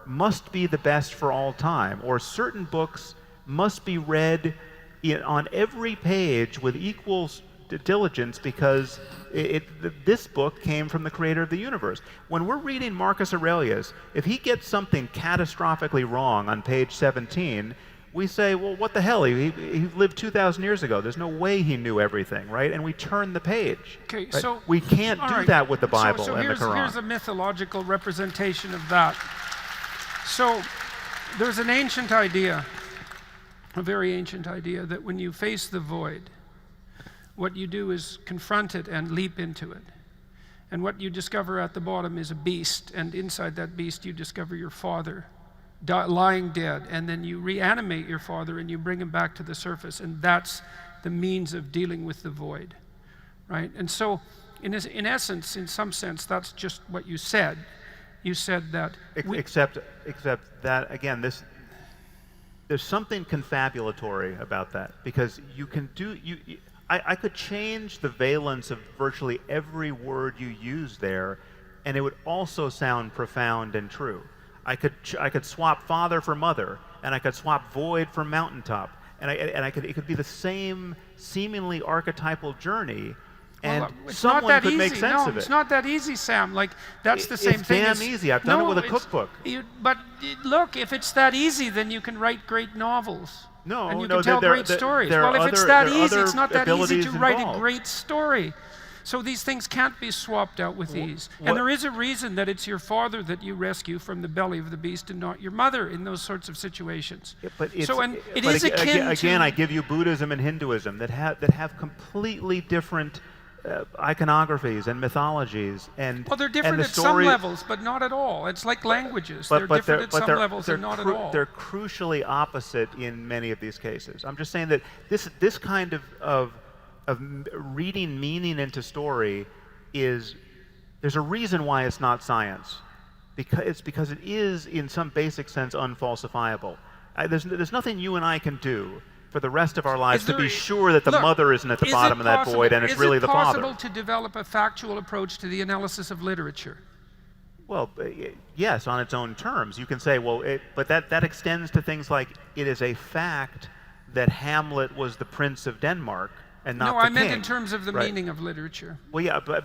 must be the best for all time, or certain books must be read on every page with equal diligence because this book came from the creator of the universe. When we're reading Marcus Aurelius, if he gets something catastrophically wrong on page 17, we say, well, what the hell? He lived 2,000 years ago. There's no way he knew everything, right? And we turn the page. Okay, right? so we can't do that with the Bible and the Quran. Here's a mythological representation of that. So there's an ancient idea, a very ancient idea, that when you face the void, what you do is confront it and leap into it. And what you discover at the bottom is a beast, and inside that beast you discover your father lying dead, and then you reanimate your father and you bring him back to the surface, and that's the means of dealing with the void, right? And so in essence, in some sense, that's just what you said. You said that except that, again, there's something confabulatory about that, because you can do I could change the valence of virtually every word you use there, and it would also sound profound and true. I could swap father for mother, and I could swap void for mountaintop, and it could be the same seemingly archetypal journey, and someone could make sense of it. It's not that easy, Sam. Like, that's the same thing. It's damn easy. I've done it with a cookbook. But look, if it's that easy, then you can write great novels. No, and you can tell great stories. Well, if it's that easy, it's not that easy to write a great story. So these things can't be swapped out with ease. And there is a reason that it's your father that you rescue from the belly of the beast and not your mother in those sorts of situations. Yeah, but it is akin to... Again, I give you Buddhism and Hinduism that have completely different iconographies and mythologies. Well, they're different at some levels, but not at all. It's like languages. They're different at some levels and not at all. They're crucially opposite in many of these cases. I'm just saying that this kind of reading meaning into story there's a reason why it's not science, because it is in some basic sense unfalsifiable. There's nothing you and I can do for the rest of our lives to be sure that the mother isn't at the bottom of that void and it's really the father. Is it possible to develop a factual approach to the analysis of literature? Well, yes, on its own terms. You can say, well, but that extends to things like it is a fact that Hamlet was the Prince of Denmark and not the king. No, I meant in terms of the meaning of literature. Well, yeah, but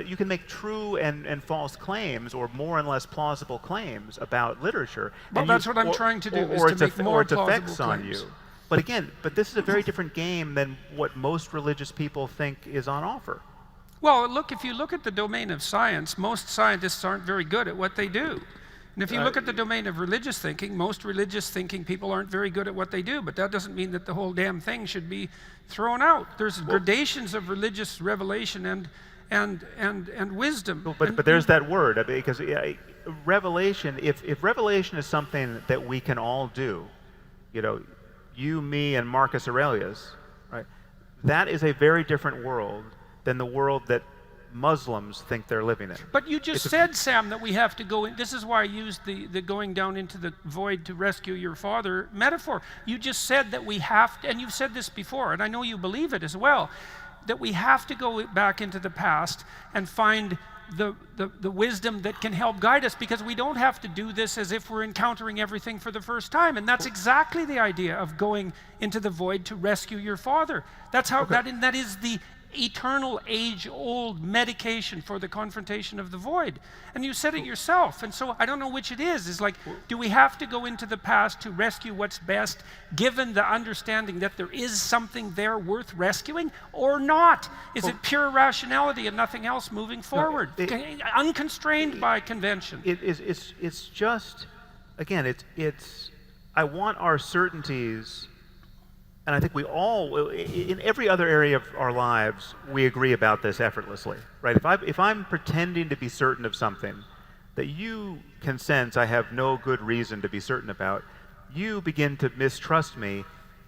you can make true and false claims, or more and less plausible claims about literature. Well, that's what I'm trying to do, is to make more plausible claims. On you. But again, this is a very different game than what most religious people think is on offer. Well, look, if you look at the domain of science, most scientists aren't very good at what they do. And if you look at the domain of religious thinking, most religious thinking people aren't very good at what they do, but that doesn't mean that the whole damn thing should be thrown out. There's gradations of religious revelation and wisdom. But there's that word, because revelation, if revelation is something that we can all do, you, me, and Marcus Aurelius, right? That is a very different world than the world that Muslims think they're living in. But you just said, Sam, that we have to go in. This is why I used the going down into the void to rescue your father metaphor. You just said that we have to, and you've said this before, and I know you believe it as well, that we have to go back into the past and find the wisdom that can help guide us, because we don't have to do this as if we're encountering everything for the first time. And that's exactly the idea of going into the void to rescue your father. That's how that is the eternal, age-old medication for the confrontation of the void. And you said it yourself, and so I don't know which it is. It's like, do we have to go into the past to rescue what's best, given the understanding that there is something there worth rescuing, or not? Is it pure rationality and nothing else moving forward, unconstrained by convention? It's just, again, I want our certainties. And I think we all, in every other area of our lives, we agree about this effortlessly, right? If I'm pretending to be certain of something that you can sense I have no good reason to be certain about, you begin to mistrust me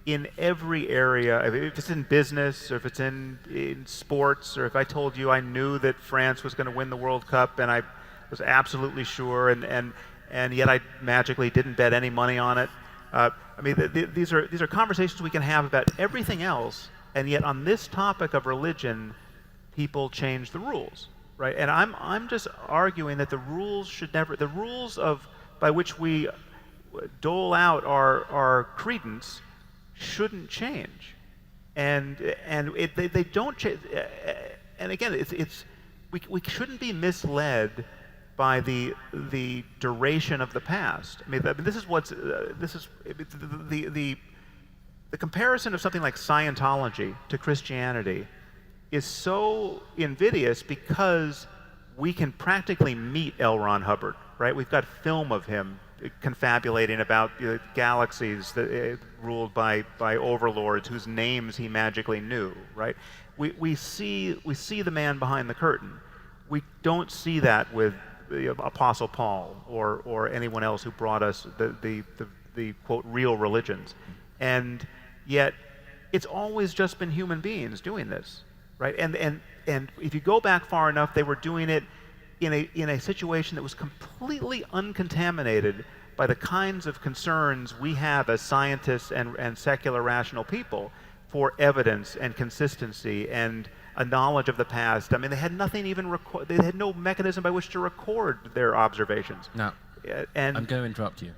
in every area. If it's in business, or if it's in sports, or if I told you I knew that France was going to win the World Cup and I was absolutely sure, and yet I magically didn't bet any money on it. These are conversations we can have about everything else, and yet on this topic of religion, people change the rules, right? And I'm just arguing that the rules by which we dole out our credence shouldn't change. they don't change. And again, we shouldn't be misled by the duration of the past. I mean, this is what's the comparison of something like Scientology to Christianity is so invidious because we can practically meet L. Ron Hubbard, right? We've got film of him confabulating about galaxies that, ruled by overlords whose names he magically knew, right? We see the man behind the curtain. We don't see that with the Apostle Paul or anyone else who brought us the quote real religions, and yet it's always just been human beings doing this, right? And if you go back far enough, they were doing it in a situation that was completely uncontaminated by the kinds of concerns we have as scientists and secular rational people for evidence and consistency and a knowledge of the past. I mean, they had nothing they had no mechanism by which to record their observations. Now, and I'm going to interrupt you.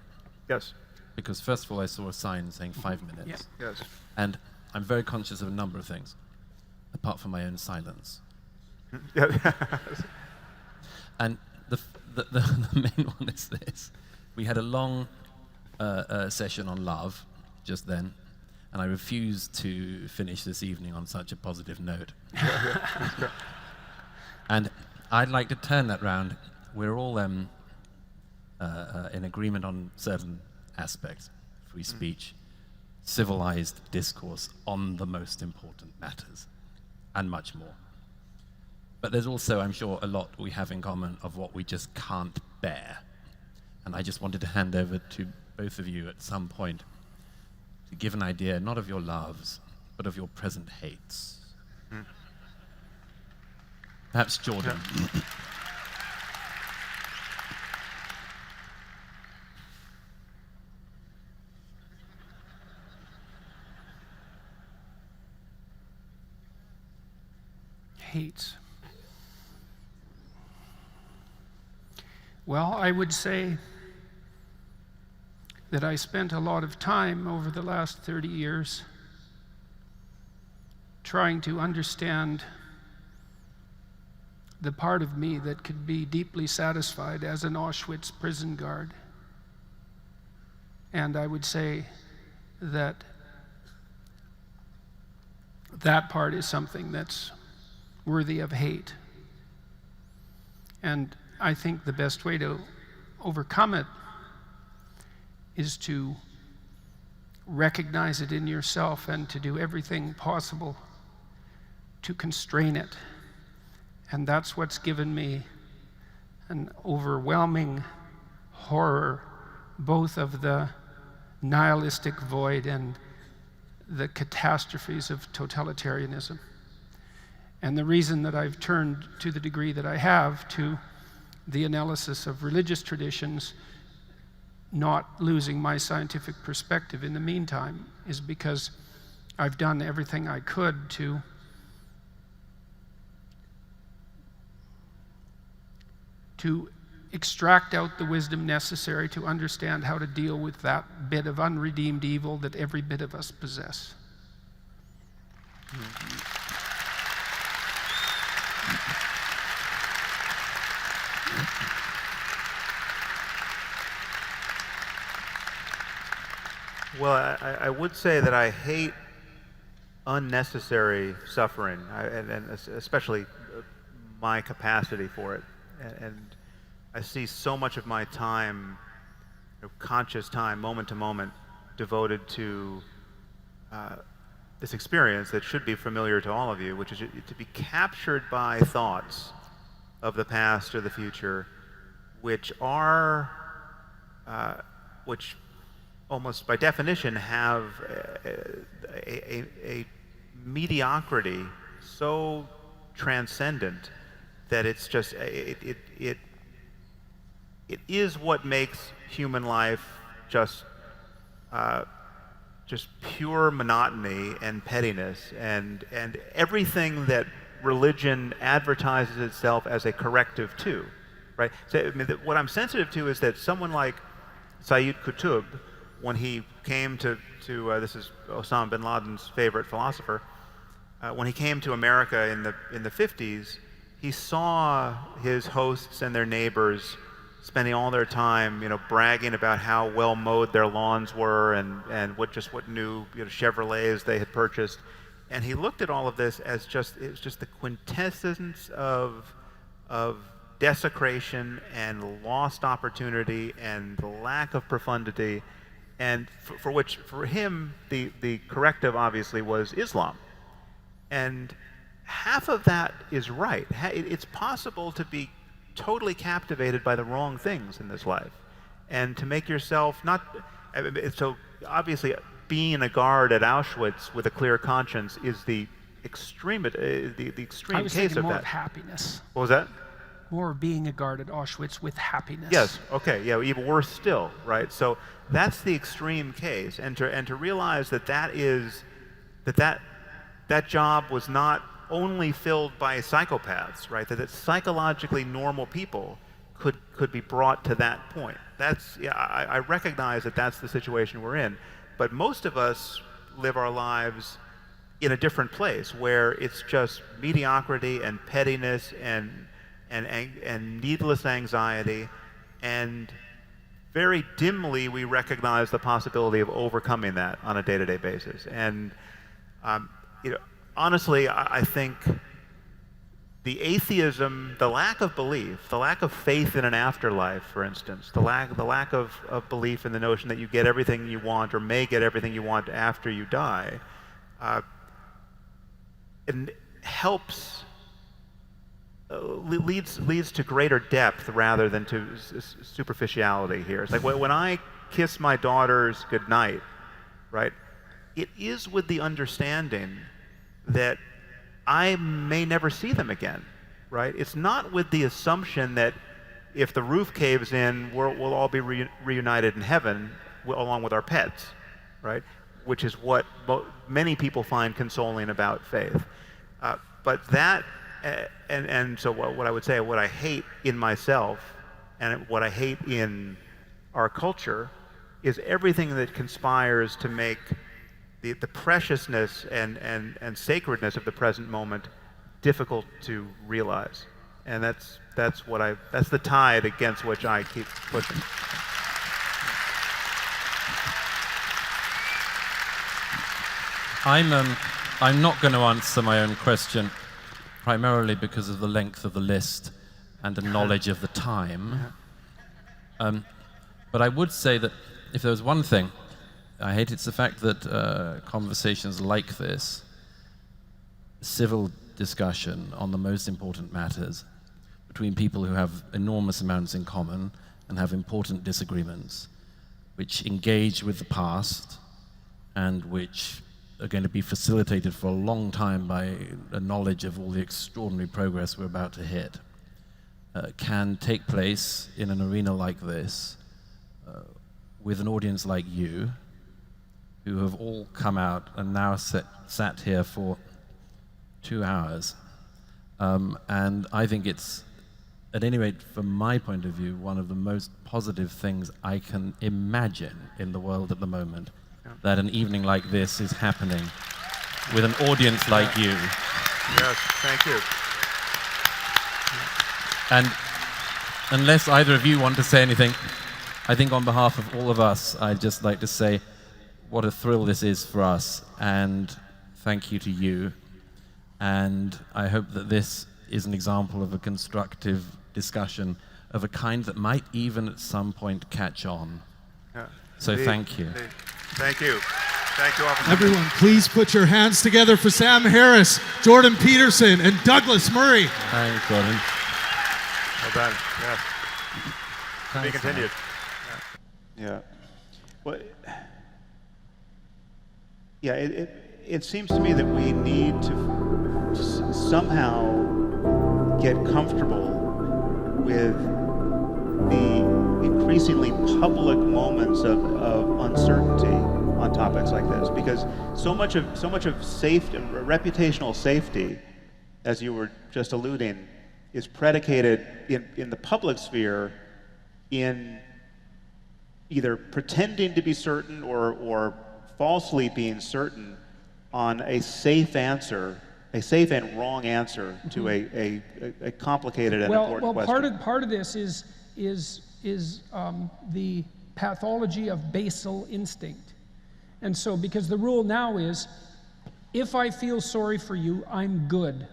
Yes. Because first of all, I saw a sign saying 5 minutes. Yeah. Yes. And I'm very conscious of a number of things, apart from my own silence. And the main one is this. We had a long session on love just then, and I refused to finish this evening on such a positive note. And I'd like to turn that round. We're all in agreement on certain aspects: free speech, civilized discourse on the most important matters, and much more. But there's also, I'm sure, a lot we have in common of what we just can't bear. And I just wanted to hand over to both of you at some point to give an idea, not of your loves, but of your present hates. Perhaps Jordan. Hates. Well, I would say that I spent a lot of time over the last 30 years trying to understand the part of me that could be deeply satisfied as an Auschwitz prison guard. And I would say that that part is something that's worthy of hate. And I think the best way to overcome it is to recognize it in yourself and to do everything possible to constrain it. And that's what's given me an overwhelming horror, both of the nihilistic void and the catastrophes of totalitarianism. And the reason that I've turned to the degree that I have to the analysis of religious traditions, not losing my scientific perspective in the meantime, is because I've done everything I could to extract out the wisdom necessary to understand how to deal with that bit of unredeemed evil that every bit of us possess. Well, I would say that I hate unnecessary suffering, and especially my capacity for it. And I see so much of my time, conscious time, moment to moment, devoted to this experience that should be familiar to all of you, which is to be captured by thoughts of the past or the future, which almost by definition have a mediocrity so transcendent that it's just it is what makes human life just pure monotony and pettiness and everything that religion advertises itself as a corrective to, right? So I mean, what I'm sensitive to is that someone like Sayyid Qutb when he came to this is Osama bin Laden's favorite philosopher, when he came to America in the 50s, he saw his hosts and their neighbors spending all their time, bragging about how well mowed their lawns were and what new Chevrolets they had purchased, and he looked at all of this as it was just the quintessence of desecration and lost opportunity and the lack of profundity, and for him the corrective obviously was Islam. And half of that is right. It's possible to be totally captivated by the wrong things in this life, and to make yourself so obviously being a guard at Auschwitz with a clear conscience is the extreme I was case thinking of more that. of happiness. What was that? More of being a guard at Auschwitz with happiness. Yes. Okay. Yeah. Even worse still, right? So that's the extreme case, and to realize that job was not only filled by psychopaths, right? That psychologically normal people could be brought to that point. I recognize that that's the situation we're in, but most of us live our lives in a different place where it's just mediocrity and pettiness and needless anxiety, and very dimly we recognize the possibility of overcoming that on a day-to-day basis. And honestly, I think the atheism, the lack of belief, the lack of faith in an afterlife, for instance, the lack of belief in the notion that you get everything you want or may get everything you want after you die, it helps. Leads to greater depth rather than to superficiality here. It's like when I kiss my daughters goodnight, right? It is with the understanding that I may never see them again, right? It's not with the assumption that if the roof caves in, we'll all be reunited in heaven along with our pets, right? Which is what many people find consoling about faith. But that. And so what I would say, what I hate in myself and what I hate in our culture is everything that conspires to make the preciousness and sacredness of the present moment difficult to realize. And that's the tide against which I keep pushing. I'm not going to answer my own question, primarily because of the length of the list and the knowledge of the time. But I would say that if there was one thing I hate, it's the fact that conversations like this, civil discussion on the most important matters between people who have enormous amounts in common and have important disagreements, which engage with the past and which are going to be facilitated for a long time by a knowledge of all the extraordinary progress we're about to hit, can take place in an arena like this with an audience like you, who have all come out and now sat here for 2 hours. And I think it's, at any rate from my point of view, one of the most positive things I can imagine in the world at the moment, that an evening like this is happening with an audience like you. Yes, thank you. And unless either of you want to say anything, I think on behalf of all of us, I'd just like to say what a thrill this is for us, and thank you to you. And I hope that this is an example of a constructive discussion of a kind that might even at some point catch on. Yeah. So thank you. Thank you. Thank you all for coming. Everyone, please put your hands together for Sam Harris, Jordan Peterson, and Douglas Murray. Thanks, Jordan. Well done. Yeah. To be Thanks, continued. Yeah. Well, yeah. It seems to me that we need to somehow get comfortable with the increasingly public moments of uncertainty on topics like this, because so much of safety, reputational safety, as you were just alluding, is predicated in the public sphere in either pretending to be certain or falsely being certain on a safe answer, a safe and wrong answer to a complicated and important question. Part of this is the pathology of basal instinct. And so, because the rule now is, if I feel sorry for you, I'm good.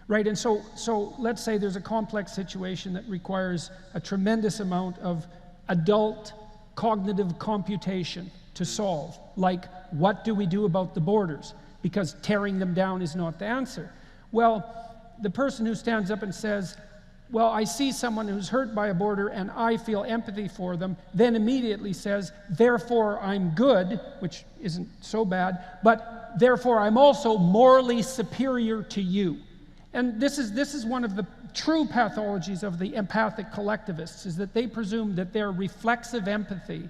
Right, and so let's say there's a complex situation that requires a tremendous amount of adult cognitive computation to solve, like what do we do about the borders? Because tearing them down is not the answer. Well, the person who stands up and says, well, I see someone who's hurt by a border and I feel empathy for them, then immediately says, therefore I'm good, which isn't so bad, but therefore I'm also morally superior to you. And this is one of the true pathologies of the empathic collectivists, is that they presume that their reflexive empathy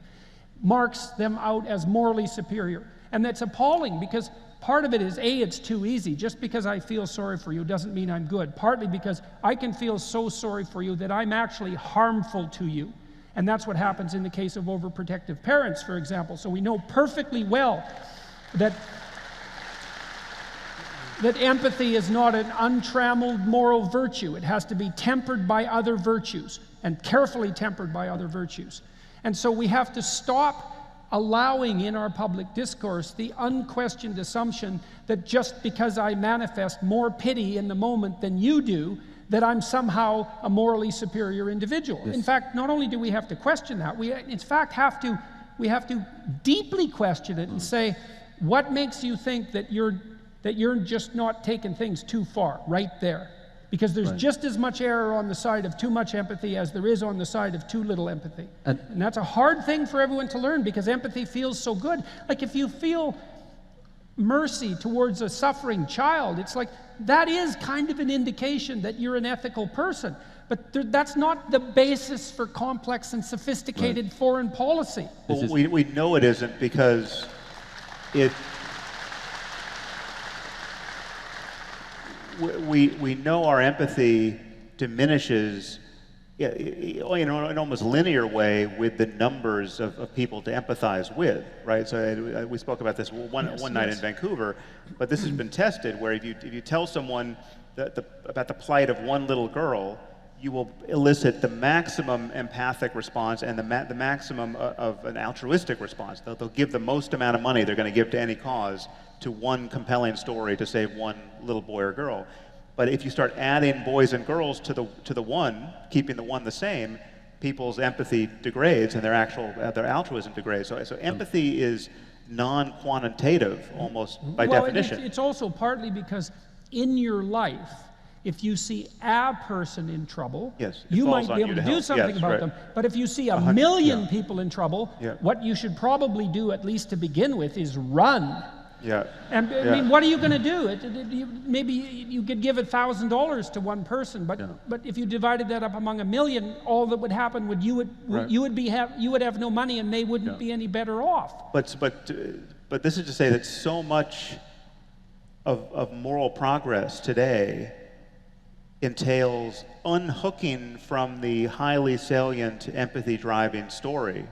marks them out as morally superior. And that's appalling, because part of it is, A, it's too easy. Just because I feel sorry for you doesn't mean I'm good. Partly because I can feel so sorry for you that I'm actually harmful to you. And that's what happens in the case of overprotective parents, for example. So we know perfectly well that empathy is not an untrammeled moral virtue. It has to be tempered by other virtues, and carefully tempered by other virtues. And so we have to stop allowing in our public discourse the unquestioned assumption that just because I manifest more pity in the moment than you do, that I'm somehow a morally superior individual. Yes. In fact, not only do we have to question that, we in fact have to deeply question it and say, what makes you think that you're just not taking things too far right there? Because there's just as much error on the side of too much empathy as there is on the side of too little empathy. And that's a hard thing for everyone to learn, because empathy feels so good. Like, if you feel mercy towards a suffering child, it's like, that is kind of an indication that you're an ethical person. But that's not the basis for complex and sophisticated foreign policy. Well, we know it isn't, because we know our empathy diminishes in an almost linear way with the numbers of people to empathize with, right? So we spoke about this one night in Vancouver, but this has been tested, where if you tell someone about the plight of one little girl, you will elicit the maximum empathic response and the maximum of an altruistic response. They'll give the most amount of money they're going to give to any cause to one compelling story to save one little boy or girl. But if you start adding boys and girls to the one, keeping the one the same, people's empathy degrades and their altruism degrades. So empathy is non-quantitative almost by definition. It's also partly because in your life, if you see a person in trouble, you might be able to do something about them. But if you see a million people in trouble, what you should probably do, at least to begin with, is run. And I mean, what are you going to do? Maybe you could give $1,000 to one person, but if you divided that up among a million, all that would happen would you would have no money, and they wouldn't be any better off. But this is to say that so much of moral progress today entails unhooking from the highly salient empathy-driving story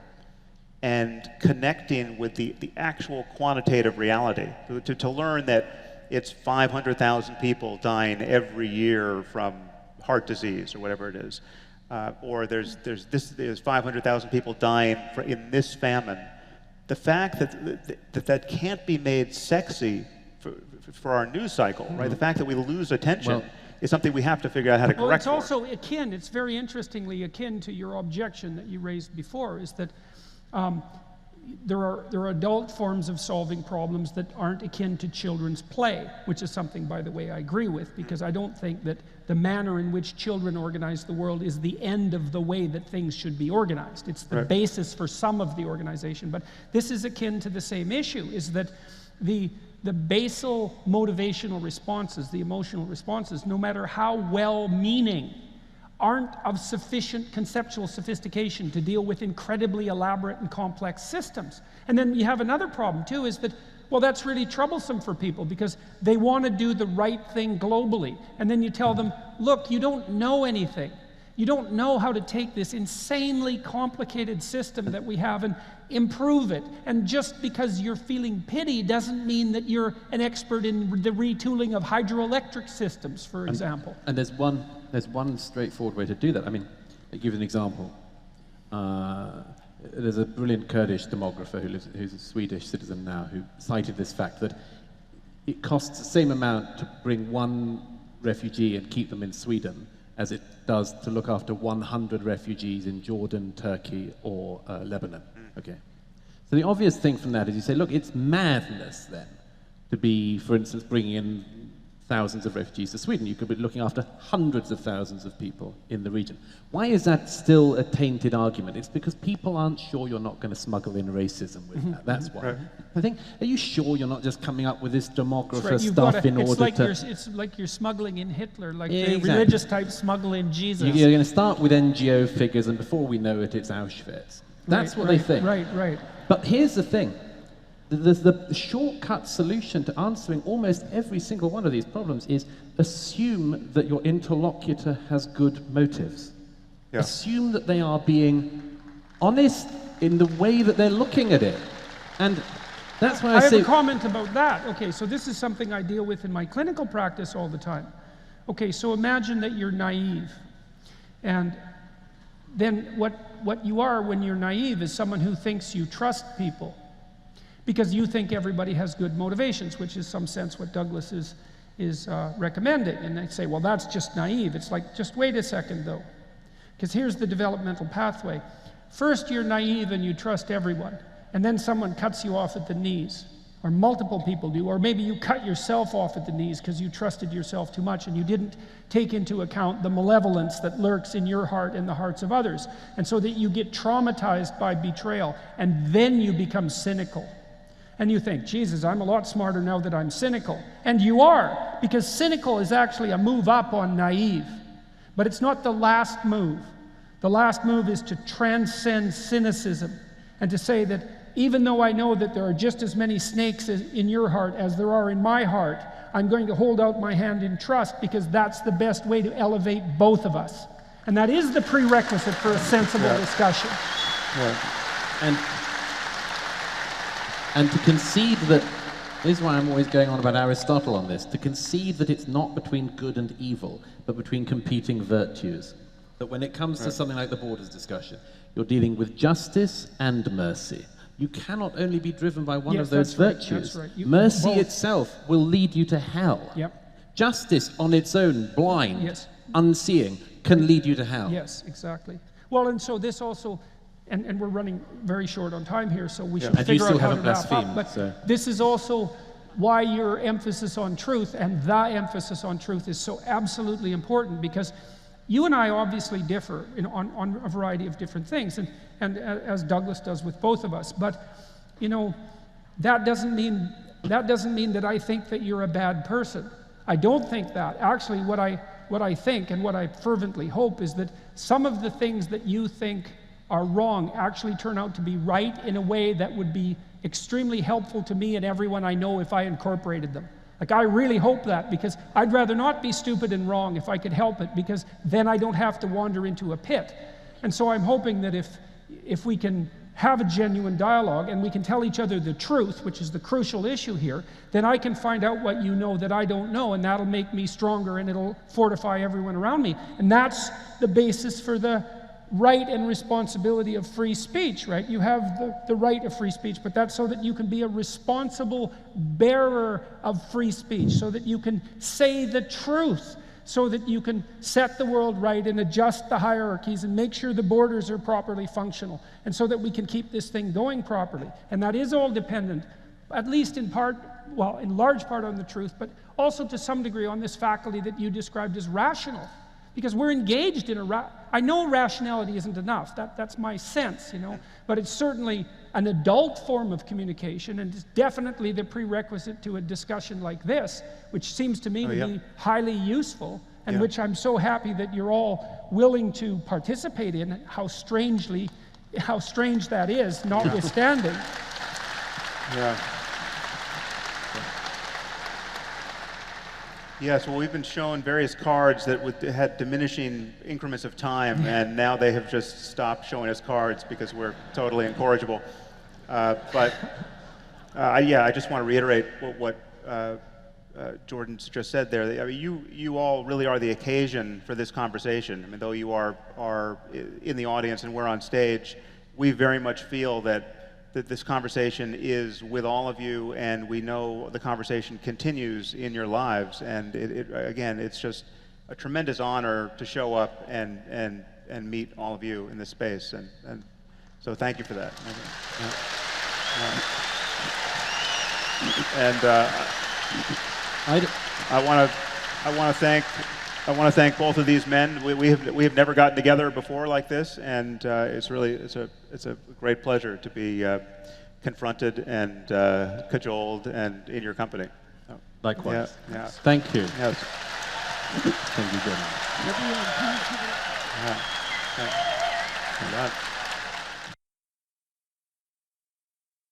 and connecting with the actual quantitative reality, to learn that it's 500,000 people dying every year from heart disease or whatever it is, or there's 500,000 people dying in this famine. The fact that can't be made sexy for our news cycle, right? The fact that we lose attention is something we have to figure out how to correct. Well, it's also akin, it's very interestingly akin to your objection that you raised before, is that there are adult forms of solving problems that aren't akin to children's play, which is something, by the way, I agree with, because I don't think that the manner in which children organize the world is the end of the way that things should be organized. It's the basis for some of the organization. But this is akin to the same issue, is that the basal motivational responses, the emotional responses, no matter how well-meaning, aren't of sufficient conceptual sophistication to deal with incredibly elaborate and complex systems. And then you have another problem too, is that, well, that's really troublesome for people because they want to do the right thing globally. And then you tell them, look, you don't know anything. You don't know how to take this insanely complicated system that we have and improve it. And just because you're feeling pity doesn't mean that you're an expert in the retooling of hydroelectric systems, for example. And there's one straightforward way to do that. I mean, I'll give you an example. There's a brilliant Kurdish demographer who's a Swedish citizen now, who cited this fact that it costs the same amount to bring one refugee and keep them in Sweden as it does to look after 100 refugees in Jordan, Turkey, or Lebanon. Okay. So the obvious thing from that is you say, look, it's madness then to be, for instance, bringing in thousands of refugees to Sweden. You could be looking after hundreds of thousands of people in the region. Why is that still a tainted argument? It's because people aren't sure you're not going to smuggle in racism with that. That's why. Right. I think, are you sure you're not just coming up with this demographer Right, stuff in order to... It's like you're smuggling in Hitler, like Yeah, the exactly. religious type smuggle in Jesus. You're going to start with NGO figures, and before we know it, it's Auschwitz. That's what they think. Right. But here's the thing. The shortcut solution to answering almost every single one of these problems is assume that your interlocutor has good motives. Yeah. Assume that they are being honest in the way that they're looking at it. And that's why I have say... a comment about that. Okay, so this is something I deal with in my clinical practice all the time. Okay, so imagine that you're naive. And then what you are when you're naive is someone who thinks you trust people, because you think everybody has good motivations, which is some sense what Douglas is recommending. And they say, well, that's just naive. It's like, just wait a second, though. Because here's the developmental pathway. First, you're naive and you trust everyone. And then someone cuts you off at the knees. Or multiple people do. Or maybe you cut yourself off at the knees because you trusted yourself too much and you didn't take into account the malevolence that lurks in your heart and the hearts of others. And so that you get traumatized by betrayal. And then you become cynical. And you think, Jesus, I'm a lot smarter now that I'm cynical. And you are, because cynical is actually a move up on naive. But it's not the last move. The last move is to transcend cynicism and to say that even though I know that there are just as many snakes in your heart as there are in my heart, I'm going to hold out my hand in trust, because that's the best way to elevate both of us. And that is the prerequisite for a sensible discussion. And to concede that, this is why I'm always going on about Aristotle on this, to concede that it's not between good and evil, but between competing virtues. That when it comes to something like the borders discussion, you're dealing with justice and mercy. You cannot only be driven by one of those virtues. That's right. Mercy both. itself will lead you to hell. Yep. Justice on its own, blind, Yes. unseeing, can lead you to hell. Yes, exactly. Well, and so this also, and we're running very short on time here, so we should And you figure still out how to haven't wrap up. blasphemed, But so. this is also why your emphasis on truth and the emphasis on truth is so absolutely important, because you and I obviously differ on a variety of different things, and as Douglas does with both of us. But you know, that doesn't mean that I think that you're a bad person. I don't think that. Actually, what I think and what I fervently hope is that some of the things that you think are wrong actually turn out to be right in a way that would be extremely helpful to me and everyone I know if I incorporated them. Like, I really hope that, because I'd rather not be stupid and wrong if I could help it, because then I don't have to wander into a pit. And so I'm hoping that if we can have a genuine dialogue and we can tell each other the truth, which is the crucial issue here, then I can find out what you know that I don't know, and that'll make me stronger and it'll fortify everyone around me. And that's the basis for the right and responsibility of free speech, right? You have the right of free speech, but that's so that you can be a responsible bearer of free speech, so that you can say the truth, so that you can set the world right and adjust the hierarchies and make sure the borders are properly functional, and so that we can keep this thing going properly. And that is all dependent, at least in part, well, in large part on the truth, but also to some degree on this faculty that you described as rational. Because we're engaged in I know rationality isn't enough, that's my sense, you know, but it's certainly an adult form of communication, and it's definitely the prerequisite to a discussion like this, which seems to me to be highly useful, and which I'm so happy that you're all willing to participate in, how strange that is, notwithstanding. Yes, well, we've been shown various cards that had diminishing increments of time, and now they have just stopped showing us cards because we're totally incorrigible. Yeah, I just want to reiterate what Jordan just said there. I mean, you all really are the occasion for this conversation. I mean, though you are in the audience and we're on stage, we very much feel that this conversation is with all of you, and we know the conversation continues in your lives. And again, it's just a tremendous honor to show up and meet all of you in this space. And so thank you for that. And I want to thank both of these men. We have never gotten together before like this, and it's a great pleasure to be confronted and cajoled and in your company. Likewise. Yeah. Thank you. Yes. Thank you, Jordan. Yeah. Yeah.